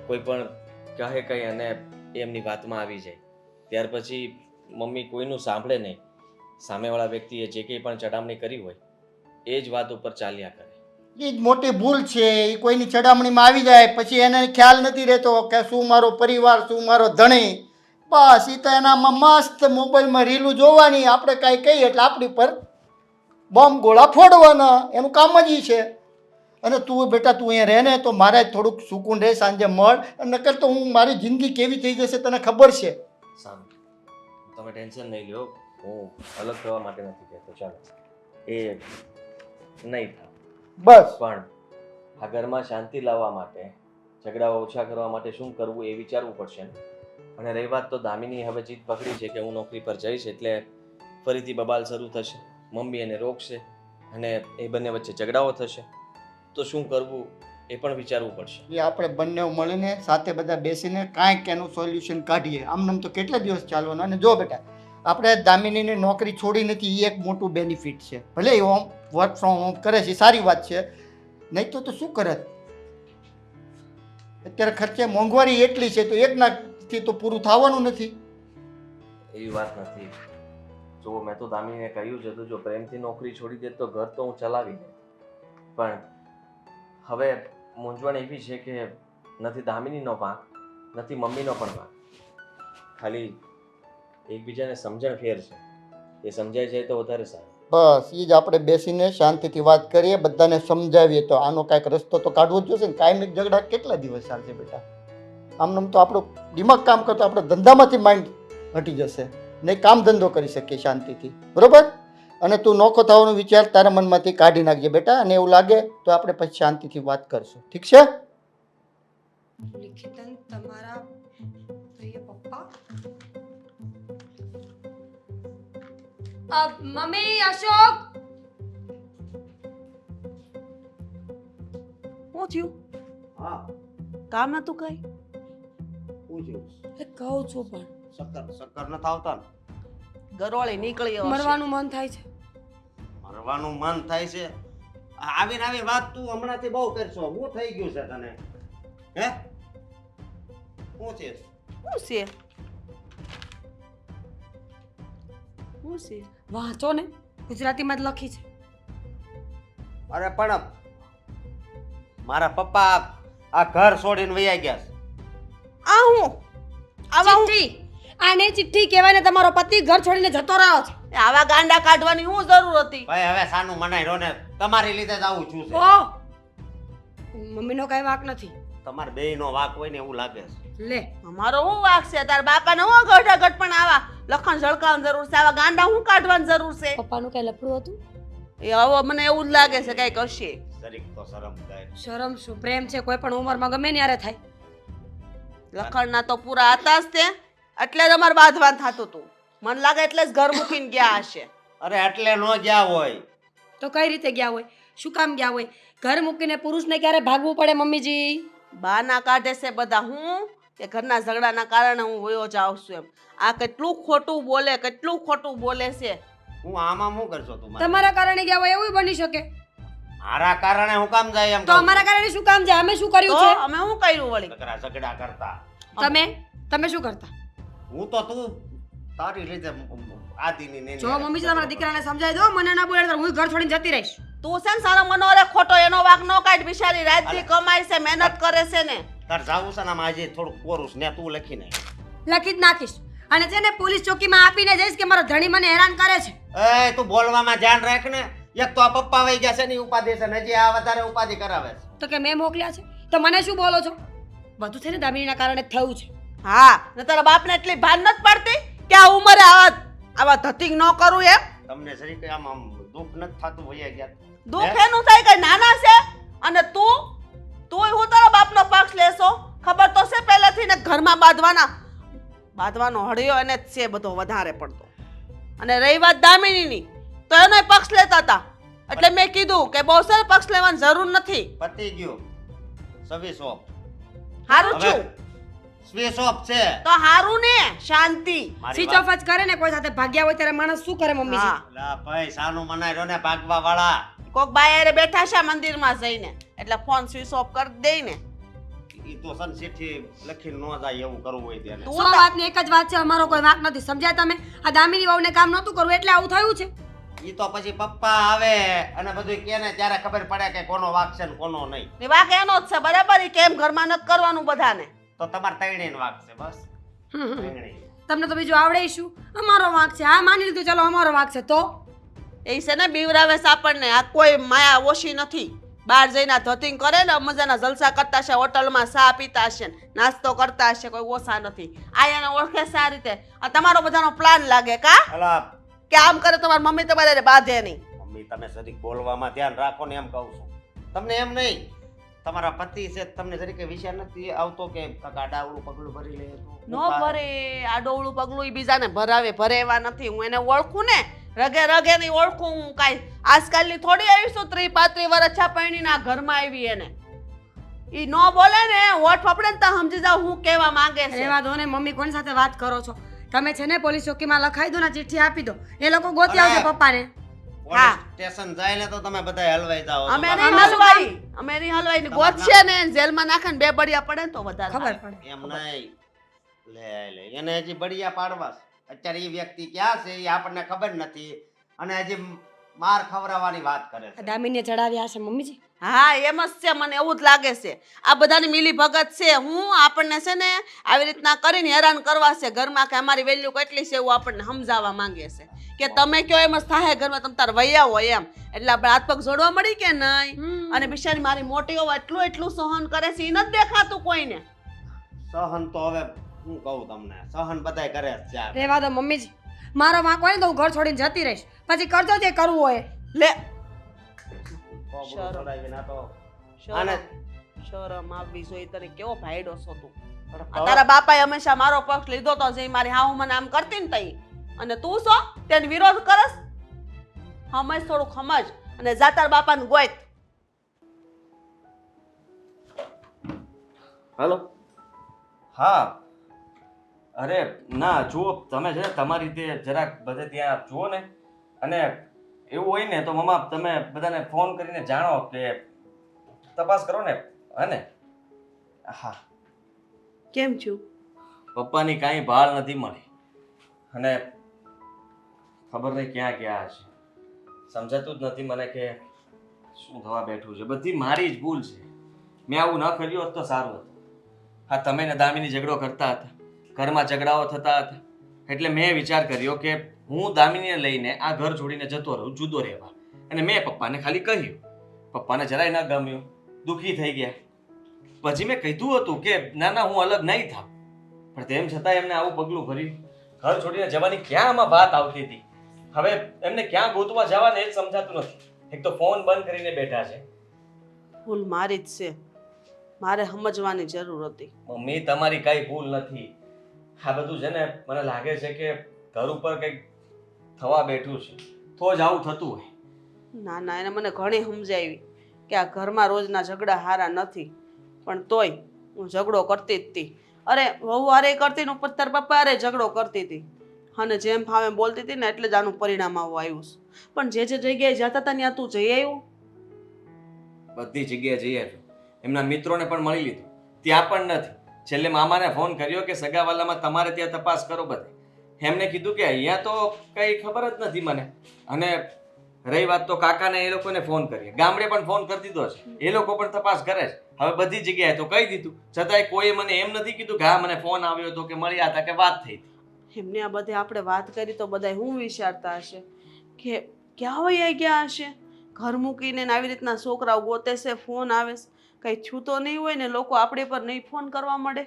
S4: કોઈ પણ કહે કંઈ અને એમની વાતમાં આવી જાય ત્યાર પછી મમ્મી કોઈનું સાંભળે નહીં. સામેવાળા વ્યક્તિએ જે કંઈ પણ ચડામણી કરી હોય એ જ વાત ઉપર ચાલ્યા કરે.
S6: એ જ મોટી ભૂલ છે. એ કોઈની ચડામણીમાં આવી જાય પછી એને ખ્યાલ નથી રહેતો કે શું મારો પરિવાર, શું મારો ધણી. બસ એ તો એનામાં મસ્ત મોબાઈલમાં રીલું જોવાની, આપણે કાંઈ કહીએ એટલે આપણી પર બોમ્બ ગોળા ફોડવાના, એનું કામ જ એ છે. અને તું બેટા, તું અહીંયા રહે ને તો મારે થોડુંક સુકૂન રહે, સાંજે મળ. નકર તો હું મારી જિંદગી કેવી થઈ જશે તને ખબર છે.
S4: સારું, તમે ટેન્શન નહીં લ્યો. હું અલગ થવા માટે નથી કહેતો. ચાલો, એ નહીં થાય.
S6: બસ
S4: પણ આ ઘરમાં શાંતિ લાવવા માટે, ઝઘડાઓ ઓછા કરવા માટે શું કરવું એ વિચારવું પડશે ને. અને રહી વાત તો દામિની હવે જીદ પકડી છે કે હું નોકરી પર જઈશ એટલે ફરીથી બબાલ શરૂ થશે, મમ્મી એને રોકશે અને એ બંને વચ્ચે ઝઘડાઓ થશે. તો શું કરવું એ પણ વિચારવું પડશે.
S6: એ આપણે બંને મળીને સાથે બધા બેસીને કાંઈક એનું સોલ્યુશન કાઢીએ. આમ તો કેટલા દિવસ ચાલવાના. અને જો બેટા, આપણે દામિનીની નોકરી છોડી નથી, એ એક મોટું બેનિફિટ છે. ભલે એ હોમ વર્ક ફ્રોમ હોમ કરે છે, સારી વાત છે. નહીં તો શું કરે? અત્યારે ખર્ચે મોંઘવારી એટલી છે તો એક નાથી તો પૂરું થવાનું નથી.
S4: એવી વાત નથી. જો મેં તો દામિનીને કહ્યું છે તો જો પ્રેમથી નોકરી છોડી દે તો ઘર તો હું ચલાવી દે. પણ હવે મૂંઝવણ એવી છે કે નથી દામિનીનો વાંક, નથી મમ્મીનો પણ વાંક. ખાલી એકબીજાને સમજણ ફેર છે. એ સમજાઈ જાય તો વધારે સારું.
S6: બસ એ જ આપણે બેસીને શાંતિથી વાત કરીએ, બધાને સમજાવીએ તો આનો કાંઈક રસ્તો તો કાઢવો જ જોશે ને. કાયમિક ઝઘડા કેટલા દિવસ ચાલશે બેટા? આમ તો આપણું દિમાગ કામ કરતો, આપણે ધંધામાંથી માઇન્ડ હટી જશે, નહીં કામ ધંધો કરી શકીએ શાંતિથી. બરોબર? અને તું નોખો થવાનો વિચાર તારા મનમાંથી કાઢી નાખજે બેટા. અને એવું લાગે તો આપણે પછી શાંતિથી વાત કરશું, ઠીક છે?
S1: નિકેતન તમારા પ્રિય પપ્પા મમ્મી અશોક
S2: શું થયું?
S5: હા
S2: કામ નતું કઈ?
S5: પૂછ્યું
S1: કહું છું પણ
S5: શક્કર નથી આવતા ને
S2: ગરોળી નીકળી હશે.
S1: મરવાનું મન થાય છે.
S5: મરવાનું મન થાય છે. આવીને આવી વાત તું હમણાંથી બહુ કરશો. હું થઈ ગયું છે તને? હે શું છે?
S2: શું છે? શું છે?
S1: વાંચો ને, ગુજરાતીમાં જ લખી છે.
S5: અરે પણ મારા પપ્પા આ ઘર છોડીને વયા ગયા છે.
S2: આ હું આવા હું
S1: ચિઠ્ઠી, આને ચિઠ્ઠી કહેવાય ને. તમારો પતિ ઘર છોડીને જતો રહ્યો છે.
S2: આવા ગાંડા કાઢવાની શું જરૂર હતી?
S5: ભાઈ હવે સાનું મનાઈ રહ્યો ને, તમારી લીધે જ આવું છું છે.
S1: ઓ મમ્મીનો કઈ વાંક નથી.
S5: તમારે બેયનો વાંક હોય ને એવું લાગે છે.
S1: લે
S2: અમારો શું વાક છે? તાર બાપાને હું ગઢ પણ આવા લખણ ઝળકાવવાની જરૂર છે? આવા ગાંડા હું કાઢવાની જરૂર છે?
S1: પપ્પાનું કઈ લફડું હતું?
S2: એ હવે મને એવું જ લાગે છે કઈક હશે.
S5: જરીક તો શરમ થાય.
S1: શરમ શું, પ્રેમ છે કોઈ પણ ઉંમરમાં ગમે ત્યારે થાય.
S2: લખણના તો પૂરા હતા જ તે, એટલે જ અમારે બાંધવાન થતું હતું. મને લાગે એટલે જ ઘર મૂકીને ગયા હશે.
S5: અરે એટલે નો ગયા હોય.
S1: તો કઈ રીતે ગયા હોય? શું કામ ગયા હોય? ઘર મૂકીને પુરુષને ક્યારે ભાગવું પડે મમ્મીજી?
S2: બાના કાઢે છે બધા હું કે ઘરના ઝઘડાના કારણે હું વયો જાઉં છું એમ. આ કેટલું ખોટું બોલે, કેટલું ખોટું બોલે છે.
S5: હું આમાં શું કરશો તું મારે?
S1: તમારા કારણે ગયા હોય એવું બની શકે.
S5: મારા કારણે હું કામ જાય એમ
S1: તો અમારા કારણે શું કામ છે? અમે શું
S2: તો
S1: કર્યું છે?
S2: અમે શું કર્યું વળી?
S5: ઝઘડા કરતા.
S1: તમે શું કરતા?
S5: હું તો તું તારી રીતે આદિની ને
S1: જો મમ્મીજી તમારા દીકરાને સમજાવી દો, મને ના બોલે તો હું ઘર છોડીને જતી રહીશ.
S2: તું છે ને સારો મનોરે ખોટો એનો વાક નો કાઢ. બિચારી રાતથી કમાય છે, મહેનત કરે છે ને.
S5: તાર જાવું છે ને આમાં આજે થોડુંક કોરું ને તું લખી નાખ.
S1: લખી જ નાખીશ. અને છે ને પોલીસ ચોકીમાં આપીને જઈશ કે મારો ધણી મને હેરાન કરે છે.
S5: એ તું બોલવામાં ધ્યાન રાખ ને. એક તો આ પપ્પા વઈ ગયા છે ને ઉપાધિ છે ને હજી આ વધારે ઉપાધિ કરાવે છે.
S1: તો કે મેં મોકલ્યા છે તો મને શું બોલો છો? બધું છે ને દામિનીના કારણે જ થયું છે.
S2: હા, ને તારા બાપને એટલી ભાન નથી પડતી કે આ ઉંમરે આવા ધતિંગ ન કરું એમ?
S5: તમને જરીક આમ દુઃખ નથી થતું વયા ગયા?
S2: દુઃખ એનું થાય કે નાના છે અને તું હું તારા બાપનો પક્ષ લેશો? ખબર તો છે પહેલેથી ને ઘરમાં બાંધવાનો હળિયો એને જ છે બધો વધારે પડતો. અને રહી વાત દામિનીની તો એનો પક્ષ લેતા હતા. એટલે મેં કીધું કે બહુ સારો પક્ષ લેવાની જરૂર નથી.
S5: પતી ગયું. Switch off.
S2: હારું
S5: હવે
S2: છું
S5: સ્વીચ ઓફ છે.
S2: તો હારું ને, શાંતિ.
S5: મારી
S1: સ્વિચ
S5: વાત-
S1: ઓફ જ કરે ને. કોઈ સાથે ભાગ્યા હોય ત્યારે માણસ શું કરે મમ્મીજી?
S2: હા,
S5: લા ભાઈ સાનું મનાઈ રહ્યો ને ભાગવા વાળા.
S2: કોક બાયરે બેઠા છે મંદિરમાં જઈને એટલે ફોન સ્વિચ ઓફ કરી દે ને.
S5: ઈ તો સંસીથી લખીને ન જાય એવું કરવું હોય તેને.
S2: તું
S1: સો વાતની એક જ વાત છે, અમારો કોઈ વાંક નથી. સમજ્યા તમે? આ દામિની વહુને કામ નહોતું કરવું એટલે આવું થયું છે.
S5: ઈ તો પછી પપ્પા આવે અને બધું કે ને ત્યારે ખબર પડે કે કોનો વાક છે ને કોનો નહીં.
S2: ને વાક એનો જ છે બરાબર. ઈ કેમ ઘરમાં નથી કરવાનું બધાને?
S5: તો તમારે ત્રણેયનો વાક છે બસ.
S1: હમ.
S5: ત્રણેય.
S1: તમને તો બીજું આવડે શું? અમારો વાંક છે. હા માની લીધું, ચલો અમારો વાંક છે. તો
S2: એ છે ને બીવરાવે છે આપણને. આ કોઈ માયા ઓછી નથી. બહાર જઈને ધતિંગ કરે ને મજાના જલસા કરતા છે, હોટલમાં ચા પીતા હશે ને નાસ્તો કરતા હશે, કોઈ ઓછા નથી. આ એને ઓળખે છે આ રીતે. આ તમારો બધાનો પ્લાન લાગે કા?
S5: અલા
S2: કે આમ કરે તમારી મમ્મી તો બધાને બાંધે નહીં.
S5: મમ્મી તમે જરીક બોલવામાં ધ્યાન રાખો ને એમ કહું છું. તમને એમ નહીં, તમારા પતિ છે તમને જરીક વિચાર નથી આવતો કે કાકા ડાવડું પગલું ભરી લે તો
S2: નો ભરે આ ડોળું પગલું ઈ બીજાને ભરાવે એવા નથી. હું એને ઓળખું ને, રગે રગે ની ઓળખું હું. કાંઈ આજકાલની થોડી આવીશું 30-35 વર્ષ છા પૈણીને આ ઘરમાં આવી એને. ઈ નો બોલે ને હોઠ ફફડે ને તો સમજી જાવ હું કહેવા માંગે છે.
S1: રહેવા દો ને મમ્મી, કોની સાથે વાત કરો છો તમે? છે ને પોલીસ ચોકીમાં લખાઈ દો ને, ચિઠ્ઠી આપી દો. એ લોકો ગોતી
S5: અરે.
S1: આવશે પપ્પાને.
S2: હા.
S5: સ્ટેશન જાય ને તો તમે બધા હલવાઈ જાઓ છો.
S2: અમે
S5: બાબા.
S2: નહીં હલવાઈ, અમે નહીં હલવાઈ. ગોતશે ને જેલમાં નાખે ને 2 બળિયા પડે ને તો વધારે
S1: ખબર
S2: સારું.
S1: પડે.
S5: એમ નહીં. લે એને હજી બળિયા પાડવા છે. અત્યારે એ વ્યક્તિ ક્યાં છે એ આપણને ખબર નથી અને હજી માર ખવડાવવાની વાત કરે છે.
S1: દામિનીને ચડાવ્યા હશે મમ્મીજી.
S2: હા એમ જ છે, મને એવું જ લાગે છે. આ બધાની મિલી ભગત છે. હું આપણને છે ને આવી રીતના કરીને હેરાન કરવા છે ઘરમાં કે અમારી વેલ્યુ કેટલી છે એવું આપણને સમજાવવા માંગે છે કે તમે કયો એમ જ થાય ઘરમાં, તમે તાર વૈયા હોય એમ. એટલે આપણે હાથ પગ જોડવા મળી કે નહીં? અને બિચારી મારી મોટી હોવા એટલું સહન કરે છે, એ નથી દેખાતું કોઈને.
S5: સહન તો હવે હું કહું તમને, સહન બધાય કરે છે યાર.
S1: રહેવા દો મમ્મીજી. મારો વાંક હોય ને તો હું ઘર છોડીને જતી રહીશ. પછી કરજો જે કરવું હોય.
S2: લે
S5: કોબળું
S2: શરમ.
S5: ચડાવીને આ તો
S2: શરમ.
S5: આને
S2: શરમ આવવી જોઈએ. તને કેવો ભાઈડો છો તું.
S6: પણ
S2: આ તારા બાપાએ હંમેશા મારો પક્ષ લીધો તો જે મારી હાહુ મને આમ કરતી ને તઈ, અને તું છો તેનો વિરોધ કરસ. સમજ થોડું સમજ અને જા તારા બાપાને ગોત.
S4: હાલો. હા, અરે ના જુઓ, તમે છે ને તમારી રીતે જરાક બધે ત્યાં જુઓ ને, અને એવું હોય ને તો મમ્મા તમે બધાને ફોન કરીને જાણો કે તપાસ કરો ને. હે ને? હા,
S2: કેમ છું?
S4: પપ્પાની કાંઈ ભાળ નથી મળી અને ખબર નહીં ક્યાં ગયા હશે. સમજાતું જ નથી મને કે શું થવા બેઠું છે. બધી મારી જ ભૂલ છે. મેં આવું ન કર્યું હોત તો સારું હતું. હા, તમે ને દામિની ઝઘડો કરતા હતા, ઘરમાં ઝઘડાઓ થતા હતા, એટલે મેં વિચાર કર્યો કે હું દામિનીને લઈને આ ઘર છોડીને જતો રહું, જુદો રહેવા. અને મેં પપ્પાને ખાલી કહ્યું. પપ્પાને જરાય ન ગમ્યું, દુઃખી થઈ ગયા. પછી મેં કીધું હતું કે ના ના હું અલગ નહીં થાવ, પણ તેમ છતાં એમને આવું પગલું ભર્યું. ઘર છોડીને જવાની ક્યાં આમાં વાત આવતી હતી. હવે એમને ક્યાં ગોતવા જવાને એ જ સમજાતું નથી. એક તો ફોન બંધ કરીને બેઠા છે.
S2: ભૂલ મારી જ છે, મારે સમજવાની જરૂર હતી.
S4: મમ્મી તમારી કઈ ભૂલ નથી. આ બધું છે ને મને લાગે છે કે ઘર ઉપર કંઈક થવા બેઠું છે, તો જ આવું થતું હોય.
S2: ના ના, એને મને ઘણી સમજાવી કે આ ઘરમાં રોજના ઝઘડા હારા નથી, પણ તોય હું ઝઘડો કરતી જ હતી. અરે વહુ હારે કરતી ને ઉપર તારા પપ્પા હારે ઝઘડો કરતી હતી, અને જેમ ફાવે બોલતી હતી ને એટલે જ આનું પરિણામ આવું આવ્યું છે. પણ જે જગ્યાએ જતા હતા ત્યાં તું જઈ આવ્યું?
S4: બધી જગ્યાએ જઈ આવ્યો, એમના મિત્રોને પણ મળી લીધું, ત્યાં પણ નથી. છેલ્લે મામાને ફોન કર્યો કે સગાવાલામાં તમારે ત્યાં તપાસ કરો બધે. એમને કીધું કે અહીંયા તો કઈ ખબર જ નથી મને. અને રહી વાત તો કાકાને એ લોકોને ફોન કરીએ, ગામડે પણ ફોન કરી દીધો છે, એ લોકો પણ તપાસ કરે છે. હવે બધી જગ્યાએ તો કહી દીધું, છતાંય કોઈએ મને એમ નથી કીધું કે હા મને ફોન આવ્યો હતો કે મળ્યા હતા કે વાત થઈ.
S2: એમને આ બધે આપણે વાત કરી તો બધા હું વિચારતા હશે કે ક્યાં વયા ગયા હશે, ઘર મૂકીને ને આવી રીતના છોકરાઓ ગોતે છે, ફોન આવે છે, કંઈ થયું તો નહીં હોય ને, લોકો આપણે પર નહીં ફોન કરવા મળે.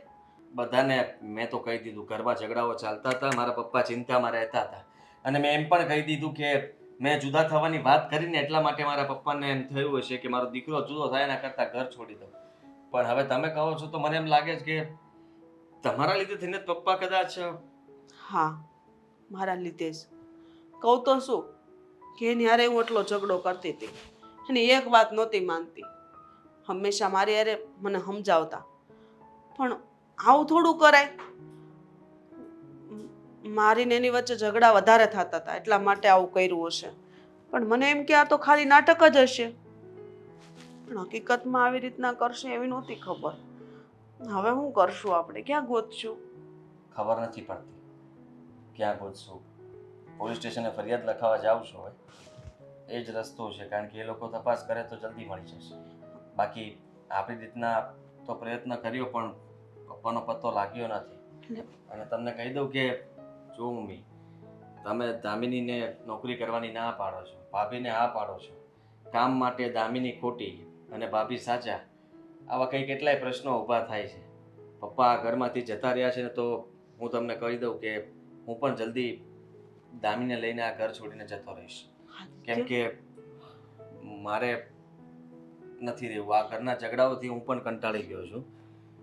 S4: બધાને મેં તો કહી દીધું, ઘરમાં ઝઘડાઓ ચાલતા હતા, મારા પપ્પા ચિંતામાં રહેતા હતા. અને મેં એમ પણ કહી દીધું કે મેં જુદા થવાની વાત કરીને એટલા માટે મારા પપ્પાને એમ થયું હશે કે મારો દીકરો જુદો થાય એના કરતાં ઘર છોડી દો. પણ હવે તમે કહો છો તો મને એમ લાગે છે કે તમારા લીધે થઈને જ પપ્પા કદાચ.
S2: હા, મારા લીધે જ. કહું તો શું કે એની હારે હું એટલો ઝઘડો કરતી હતી, એની એક વાત નહોતી માનતી. હંમેશા મારી હારે મને સમજાવતા, પણ આવું થોડું કરાય. મારી ને એની વચ્ચે ઝઘડા વધારે થતા હતા એટલા માટે આવું કર્યું હશે. પણ મને એમ કે આ તો ખાલી નાટક જ હશે, પણ હકીકતમાં આવી રીતના કરશે એવી નહોતી ખબર. હવે શું કરશું આપણે, ક્યાં ગોતશું?
S4: ખબર નથી પડતી ક્યાં ગોતશું. પોલીસ સ્ટેશને ફરિયાદ લખાવા જાવ છો હોય એ જ રસ્તો છે, કારણ કે એ લોકો તપાસ કરે તો જલ્દી મળી જશે. બાકી આપણી રીતના તો પ્રયત્ન કર્યો પણ પપ્પાનો પત્તો લાગ્યો નથી. અને તમને કહી દઉં કે જો મમ્મી, તમે દામિનીને નોકરી કરવાની ના પાડો છો, ભાભીને હા પાડો છો, કામ માટે દામિની ખોટી અને ભાભી સાચા, આવા કંઈ કેટલાય પ્રશ્નો ઊભા થાય છે. પપ્પા આ ઘરમાંથી જતા રહ્યા છે ને તો હું તમને કહી દઉં કે હું પણ જલ્દી દામિનીને લઈને આ ઘર છોડીને જતો રહીશ. કેમ કે મારે નથી રહેવું. આ ઘરના ઝઘડાઓથી હું પણ કંટાળી ગયો છું.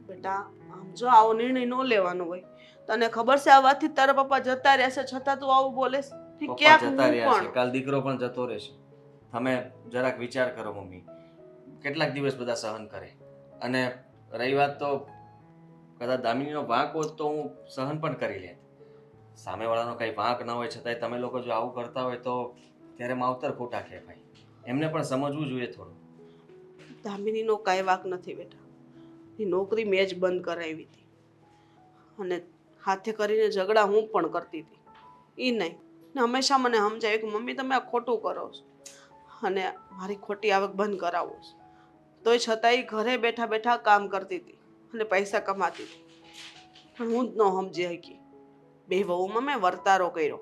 S2: બેટા આમ જો આવો નિર્ણય ન લેવાનો હોય. તને ખબર છે આ વાતથી તારા પપ્પા જતા રહેશે છતાં તું આવું બોલેસ?
S4: પપ્પા
S2: ક્યાંક
S4: જતા
S2: હું
S4: રહ્યા છે,
S2: પણ
S4: કાલ દીકરો પણ જતો રહેશે. તમે જરાક વિચાર કરો મમ્મી, કેટલાક દિવસ બધા સહન કરે. અને રહી વાત તો કદાચ દામિનીનો વાંક હોત તો હું સહન પણ કરી લેત. સામેવાળાનો કંઈ વાંક ન હોય છતાંય તમે લોકો જો આવું કરતા હોય તો ત્યારે માવતર ખોટા કહેવાય. એમને પણ સમજવું જોઈએ થોડું.
S2: દામિનીનો કાંઈ વાંક નથી બેટા. એ નોકરી મેં જ બંધ કરાવી હતી, અને હાથે કરીને ઝઘડા હું પણ કરતી હતી. એ નહીં ને હંમેશા મને સમજાવે કે મમ્મી તમે આ ખોટું કરો છો અને મારી ખોટી આવક બંધ કરાવો છો. તોય છતાંય ઘરે બેઠા બેઠા કામ કરતી હતી અને પૈસા કમાતી હતી. પણ હું જ ન સમજી શકી. બે વહુમાં મેં વર્તારો કર્યો.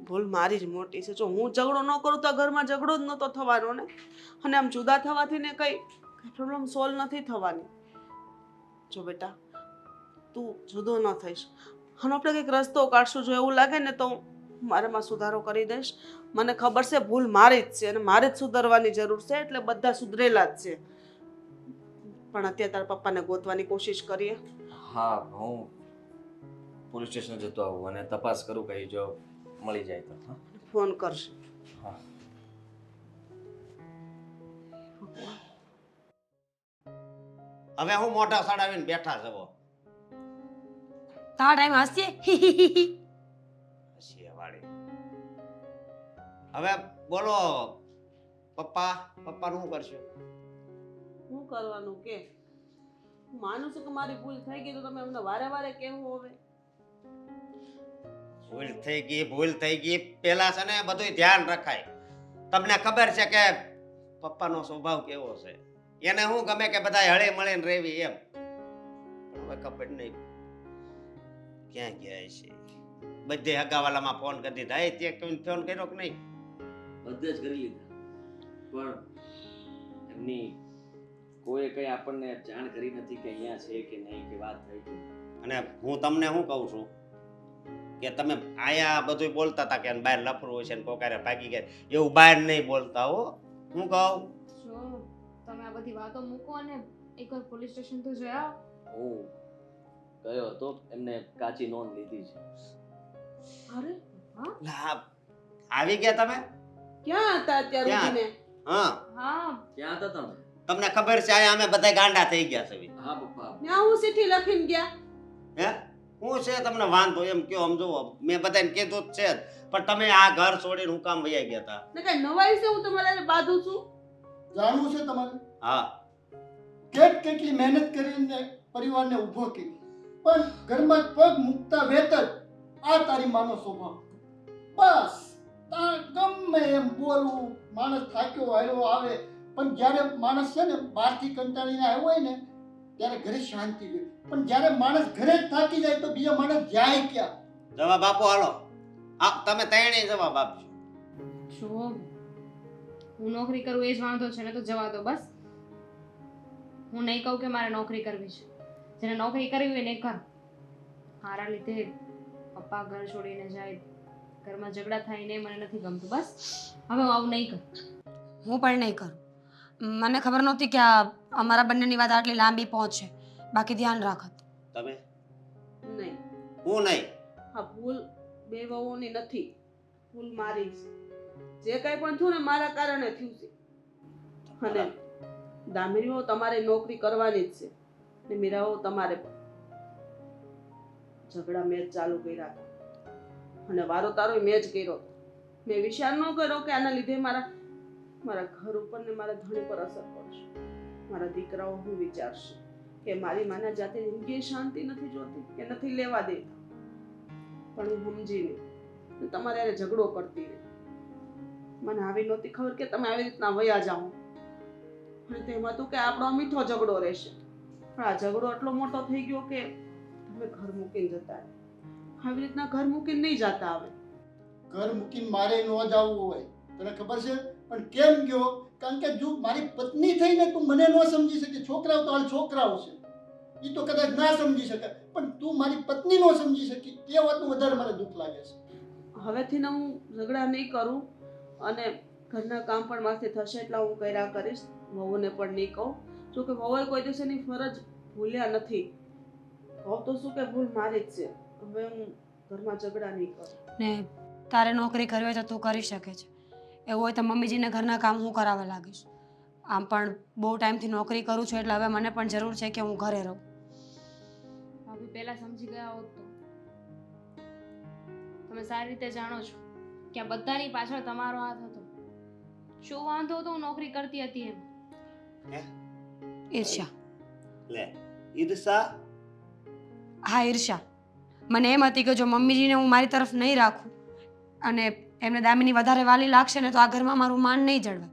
S2: ભૂલ મારી જ મોટી છે. જો હું ઝઘડો ન કરું તો આ ઘરમાં ઝઘડો જ નહોતો થવાનો ને. અને આમ જુદા થવાથી ને કંઈ પ્રોબ્લેમ સોલ્વ નથી થવાની. જો બેટા તું જુદો ન થઈશ અને આપણે કંઈક રસ્તો કાઢશું. જો એવું લાગે ને તો મારામાં સુધારો કરી દઈશ. મને ખબર છે ભૂલ મારી જ છે અને મારે જ સુધરવાની જરૂર છે, એટલે બધા સુધરેલા જ છે. પણ અત્યારે તારા પપ્પાને ગોતવાની કોશિશ કરીએ.
S4: હા હું પોલીસ સ્ટેશન જતો આવું અને તપાસ કરું કઈ જો મળી જાય તો હા
S2: ફોન કરશે.
S4: હા
S5: હવે હું મોઢા સડાવીને બેઠા છો
S1: તારા ટાઈમ હસીએ
S5: શિયાવાળી. હવે બોલો પપ્પા પપ્પાનું શું કરશું?
S2: શું કરવાનું કે? હું માનું છું કે મારી ભૂલ થઈ ગઈ તો તમે અમને વારે વારે કેવું હવે.
S5: ભૂલ થઈ ગઈ પેલા છે ને બધું ધ્યાન રખાય. તમને ખબર છે કે પપ્પાનો સ્વભાવ કેવો છે, એને હું ગમે કે બધા હળે મળીને રહેવી એમ. પણ હવે ખબર નહીં ક્યાં ગયા છે. બધે હગાવાલામાં ફોન કરી દીધા. એ તે ફોન કર્યો કે નહીં?
S4: બધે જ કરી લીધા પણ એમની કોઈ કઈ આપણને જાણ કરી નથી કે અહીંયા છે કે નહીં કે વાત થઈ કે
S5: અને હું તમને શું કહું છું કે તમે આયા બધું બોલતા હતા કે બહાર લફરું હોય છે ને કોકારે ભાગી ગયા, એવું બહાર નહીં બોલતા હો. હું કહું
S3: જો તમે આ બધી વાતો મૂકો અને એકવાર પોલીસ સ્ટેશન તો જઈ આવો.
S4: હું ગયો હતો એમને કાચી નોંધ લીધી છે.
S2: અરે
S5: લા, આવી ગયા તમે?
S2: ક્યાં હતા અત્યારે
S5: ક્યાં?
S2: ઉઠીને?
S5: હા
S3: હા
S4: ક્યાં હતા તમે?
S5: તમને ખબર છે આયા અમે બધા ગાંડા થઈ ગયા છે.
S4: હા પપ્પા
S2: ત્યાં હું ચિઠ્ઠી લખીને ગયા.
S5: હે હું છે તમને વાંધો એમ કયો સમજો? મેં બધાને કીધું જ છે જ, પણ તમે આ ઘર છોડીને હું કામ વયા ગયા હતા?
S2: ને કઈ નવાઈ છે હું તમારે બાંધું છું?
S6: જાણવું છે તમારે
S5: હા
S6: કેટલી મહેનત કરીને પરિવારને ઊભો કર્યો, પણ ઘરમાં પગ મૂકતા વેત જ આ તારી માનો સ્વભાવ. બસ તાર ગમે એમ બોલવું, માણસ થાક્યો હાર્યો આવે, પણ જ્યારે માણસ છે ને બહારથી કંટાળીને આવ્યો હોય ને ત્યારે ઘરે શાંતિ રહે, પણ જ્યારે માણસ ઘરે જ થાકી જાય તો બીજા માણસ જાય ક્યાં?
S5: જવાબ આપો હાલો. હા તમે ત્રણેય જવાબ આપજો.
S3: જો હું નોકરી કરું એ જ વાંધો છે ને તો જવા દો બસ. હું નહીં કહું કે મારે નોકરી કરવી છે. જેને નોકરી કરવી હોય ને એ કર. મારા લીધે પપ્પા ઘર છોડીને જાય, ઘરમાં ઝઘડા થાય ને મને નથી ગમતું. બસ હવે હું આવું નહીં કરું.
S1: હું પણ નહીં કરું. મને ખબર નહોતી કે આ અમારા બંનેની વાત આટલી લાંબી પહોંચે. બાકી ધ્યાન રાખત.
S5: તમે?
S2: નહીં,
S5: હું નહીં.
S2: આ ભૂલ બે વહુઓની નથી, ભૂલ મારી છે. જે કંઈ પણ થયું ને મારા કારણે થયું છે. અને દામિની વહુ તમારે નોકરી કરવાની જ છે ને મીરા વહુ તમારે પણ. ઝઘડા મેં જ ચાલુ કર્યા હતા અને વારો તારો મેં જ કર્યો. મેં વિચાર ન કર્યો કે આના લીધે મારા ઘર ઉપર ને મારા ધણી પર અસર પડશે. મારા દીકરાઓ શું વિચારશે કે મારી માના જાતે જિંદગી શાંતિ નથી જોતી કે નથી લેવા દેતા. પણ હું સમજી નહીં તમારે એને ઝઘડો કરતી રહી. મને આવી નહોતી ખબર કે તમે આવી રીતના વયા જાઓ. અને તેમાં તો કે આપણો મીઠો ઝઘડો રહેશે, પણ આ ઝઘડો એટલો મોટો થઈ ગયો કે તમે ઘર મૂકીને જતા રહે. આવી રીતના ઘર મૂકીને નહીં જતા આવે.
S6: ઘર મૂકીને મારે ન જવું હોય તને ખબર છે, પણ કેમ ગયો? કારણ કે જો મારી પત્ની થઈને તું મને ન સમજી શકે, છોકરાઓ તો હાલ છોકરાઓ છે એ તો કદાચ ના સમજી શકે, પણ તું મારી પત્ની ન સમજી શકી એ વાતનું વધારે મને દુઃખ લાગે છે.
S2: હવેથી ને હું ઝઘડા નહીં કરું અને ઘરના કામ પણ મારથી થશે એટલા હું કર્યા કરીશ. વહુને પણ નહીં કહું. જો કે વહુએ કોઈ દિવસ એની ફરજ ભૂલ્યા નથી. વહુ તો શું કે ભૂલ મારી જ છે. હવે હું ઘરમાં ઝઘડા નહીં કરું.
S1: ને તારે નોકરી કરવી હોય તો તું કરી શકે છે. એવું હોય તો મમ્મીજીને ઘરના કામ હું કરાવવા લાગીશ. આમ પણ બહુ ટાઈમથી નોકરી કરું છું એટલે હવે મને પણ જરૂર છે કે હું ઘરે રહું.
S3: ભાભી પહેલા સમજી ગયા હોત તો. તમે સારી રીતે જાણો છો કે આ બધાની પાછળ તમારો હાથ હતો. શું વાંધો હતો હું નોકરી કરતી હતી એમ?
S1: ઈર્ષ્યા.
S5: લે ઈર્ષા?
S1: હા ઈર્ષ્યા. મને એમ હતી કે જો મમ્મીજીને હું મારી તરફ નહીં રાખું અને એમને દામિની વધારે વાલી લાગશે ને તો આ ઘરમાં મારું માન નહીં જળવાય.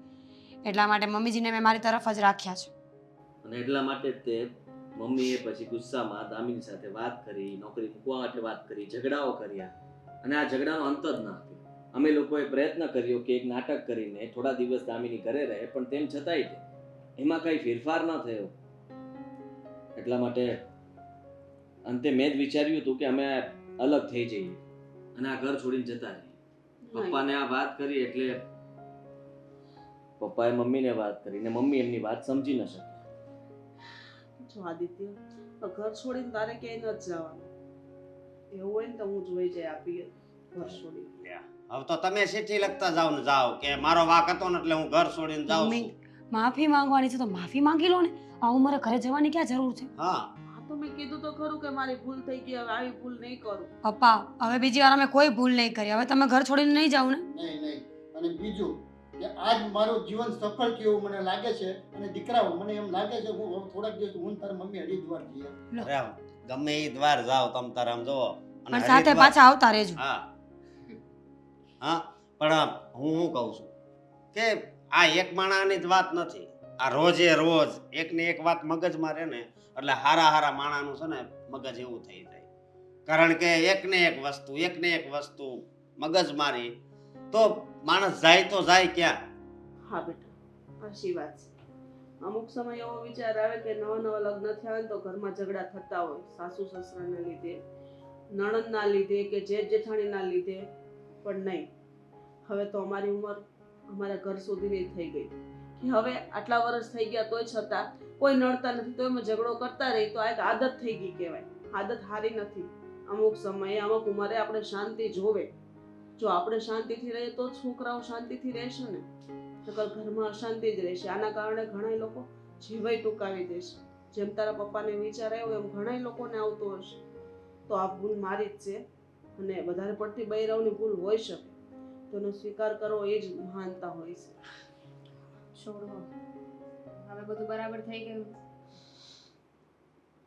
S1: એટલા માટે મમ્મીજીને મેં મારી તરફ જ રાખ્યા છે.
S4: અને એટલા માટે જ તે મમ્મીએ પછી ગુસ્સામાં દામિની સાથે વાત કરી, નોકરી મૂકવા માટે વાત કરી, ઝઘડાઓ કર્યા અને આ ઝઘડાનો અંત જ ના આપ્યો. અમે લોકોએ પ્રયત્ન કર્યો કે એક નાટક કરીને થોડા દિવસ દામિની ઘરે રહે, પણ તેમ છતાંય એમાં કઈ ફેરફાર ન થયો. એટલા માટે અંતે મેં જ વિચાર્યું હતું કે અમે અલગ થઈ જઈએ અને આ ઘર છોડીને જતા રહીએ. પપ્પાને આ વાત કરી એટલે પપ્પાએ મમ્મીને વાત કરી ને મમ્મી એમની વાત સમજી ન શકી.
S2: જો આદિત્ય તો ઘર છોડીને તારે ક્યાંય નથી જવાનું. એવું હોય ને તો હું જોઈ જાય આપીએ ઘર છોડી.
S5: હવે તો તમે ચિઠ્ઠી લખતા જાઓ ને જાઓ કે મારો વાક હતો ને એટલે હું ઘર છોડીને જાઉં
S1: મમ્મી
S5: છું.
S1: માફી માંગવાની છે તો માફી માંગી લો ને. આવું મારે ઘરે જવાની ક્યાં જરૂર છે?
S5: હા
S2: હા તો મેં કીધું તો ખરું કે મારી ભૂલ થઈ ગઈ, હવે આવી ભૂલ નહીં કરું.
S1: પપ્પા હવે બીજી વાર અમે કોઈ ભૂલ નહીં કરી. હવે તમે ઘર છોડીને નહીં જાવ ને.
S6: નહીં નહીં. અને બીજું કે આજ મારું જીવન સફળ થયું એવું મને લાગે છે. અને દીકરાઓ મને એમ લાગે છે હું હવે થોડાક દિવસ હું ને તારી મમ્મી હરિદ્વાર જઈએ.
S5: અરે ગમે એ દ્વાર જાઓ તમ તારે આમ જોવો અને
S1: પણ સાથે
S5: હરિદ્વાર-
S1: પાછા આવતા રહેજો.
S5: હા હા પણ હું શું કહું છું કે આ એક માણાની જ વાત નથી. આ રોજે રોજ એકની એક વાત મગજમાં રહે ને એટલે હારા માણાનું છે ને મગજ એવું થઈ જાય. કારણ કે એકને એક વસ્તુ મગજ મારી તો માણસ જાય તો જાય ક્યાં?
S2: હા બેટા, સાચી વાત છે. અમુક સમય એવો વિચાર આવે કે નવા લગ્ન થયા હોય ને તો ઘરમાં ઝઘડા થતા હોય, સાસુ સસરાના લીધે, નણંદના લીધે કે જેઠ જેઠાણીના લીધે. પણ નહીં, હવે તો અમારી ઉંમર અમારા ઘર સુધીની થઈ ગઈ કે હવે આટલા વર્ષ થઈ ગયા તોય છતાં કોઈ નડતા નથી તો એમાં ઝઘડો કરતા રહી તો આ એક આદત થઈ ગઈ કહેવાય. આદત સારી નથી. અમુક સમયે અમુક ઉંમરે આપણે શાંતિ જોવે. જો આપણે શાંતિથી રહીએ તો છોકરાઓ શાંતિથી રહેશે ને, નકર ઘરમાં અશાંતિ જ રહેશે. આના કારણે ઘણા લોકો જીવય ટૂંકાવી દેશે. જેમ તારા પપ્પાને વિચાર આવ્યો એમ ઘણા લોકોને આવતો હશે. તો આ ભૂલ મારી જ છે અને વધારે પડતી બૈરાઓની ભૂલ હોઈ શકે તો એનો સ્વીકાર કરવો એ જ મહાનતા હોય છે.
S3: છોડો, હવે બધું બરાબર થઈ ગયું.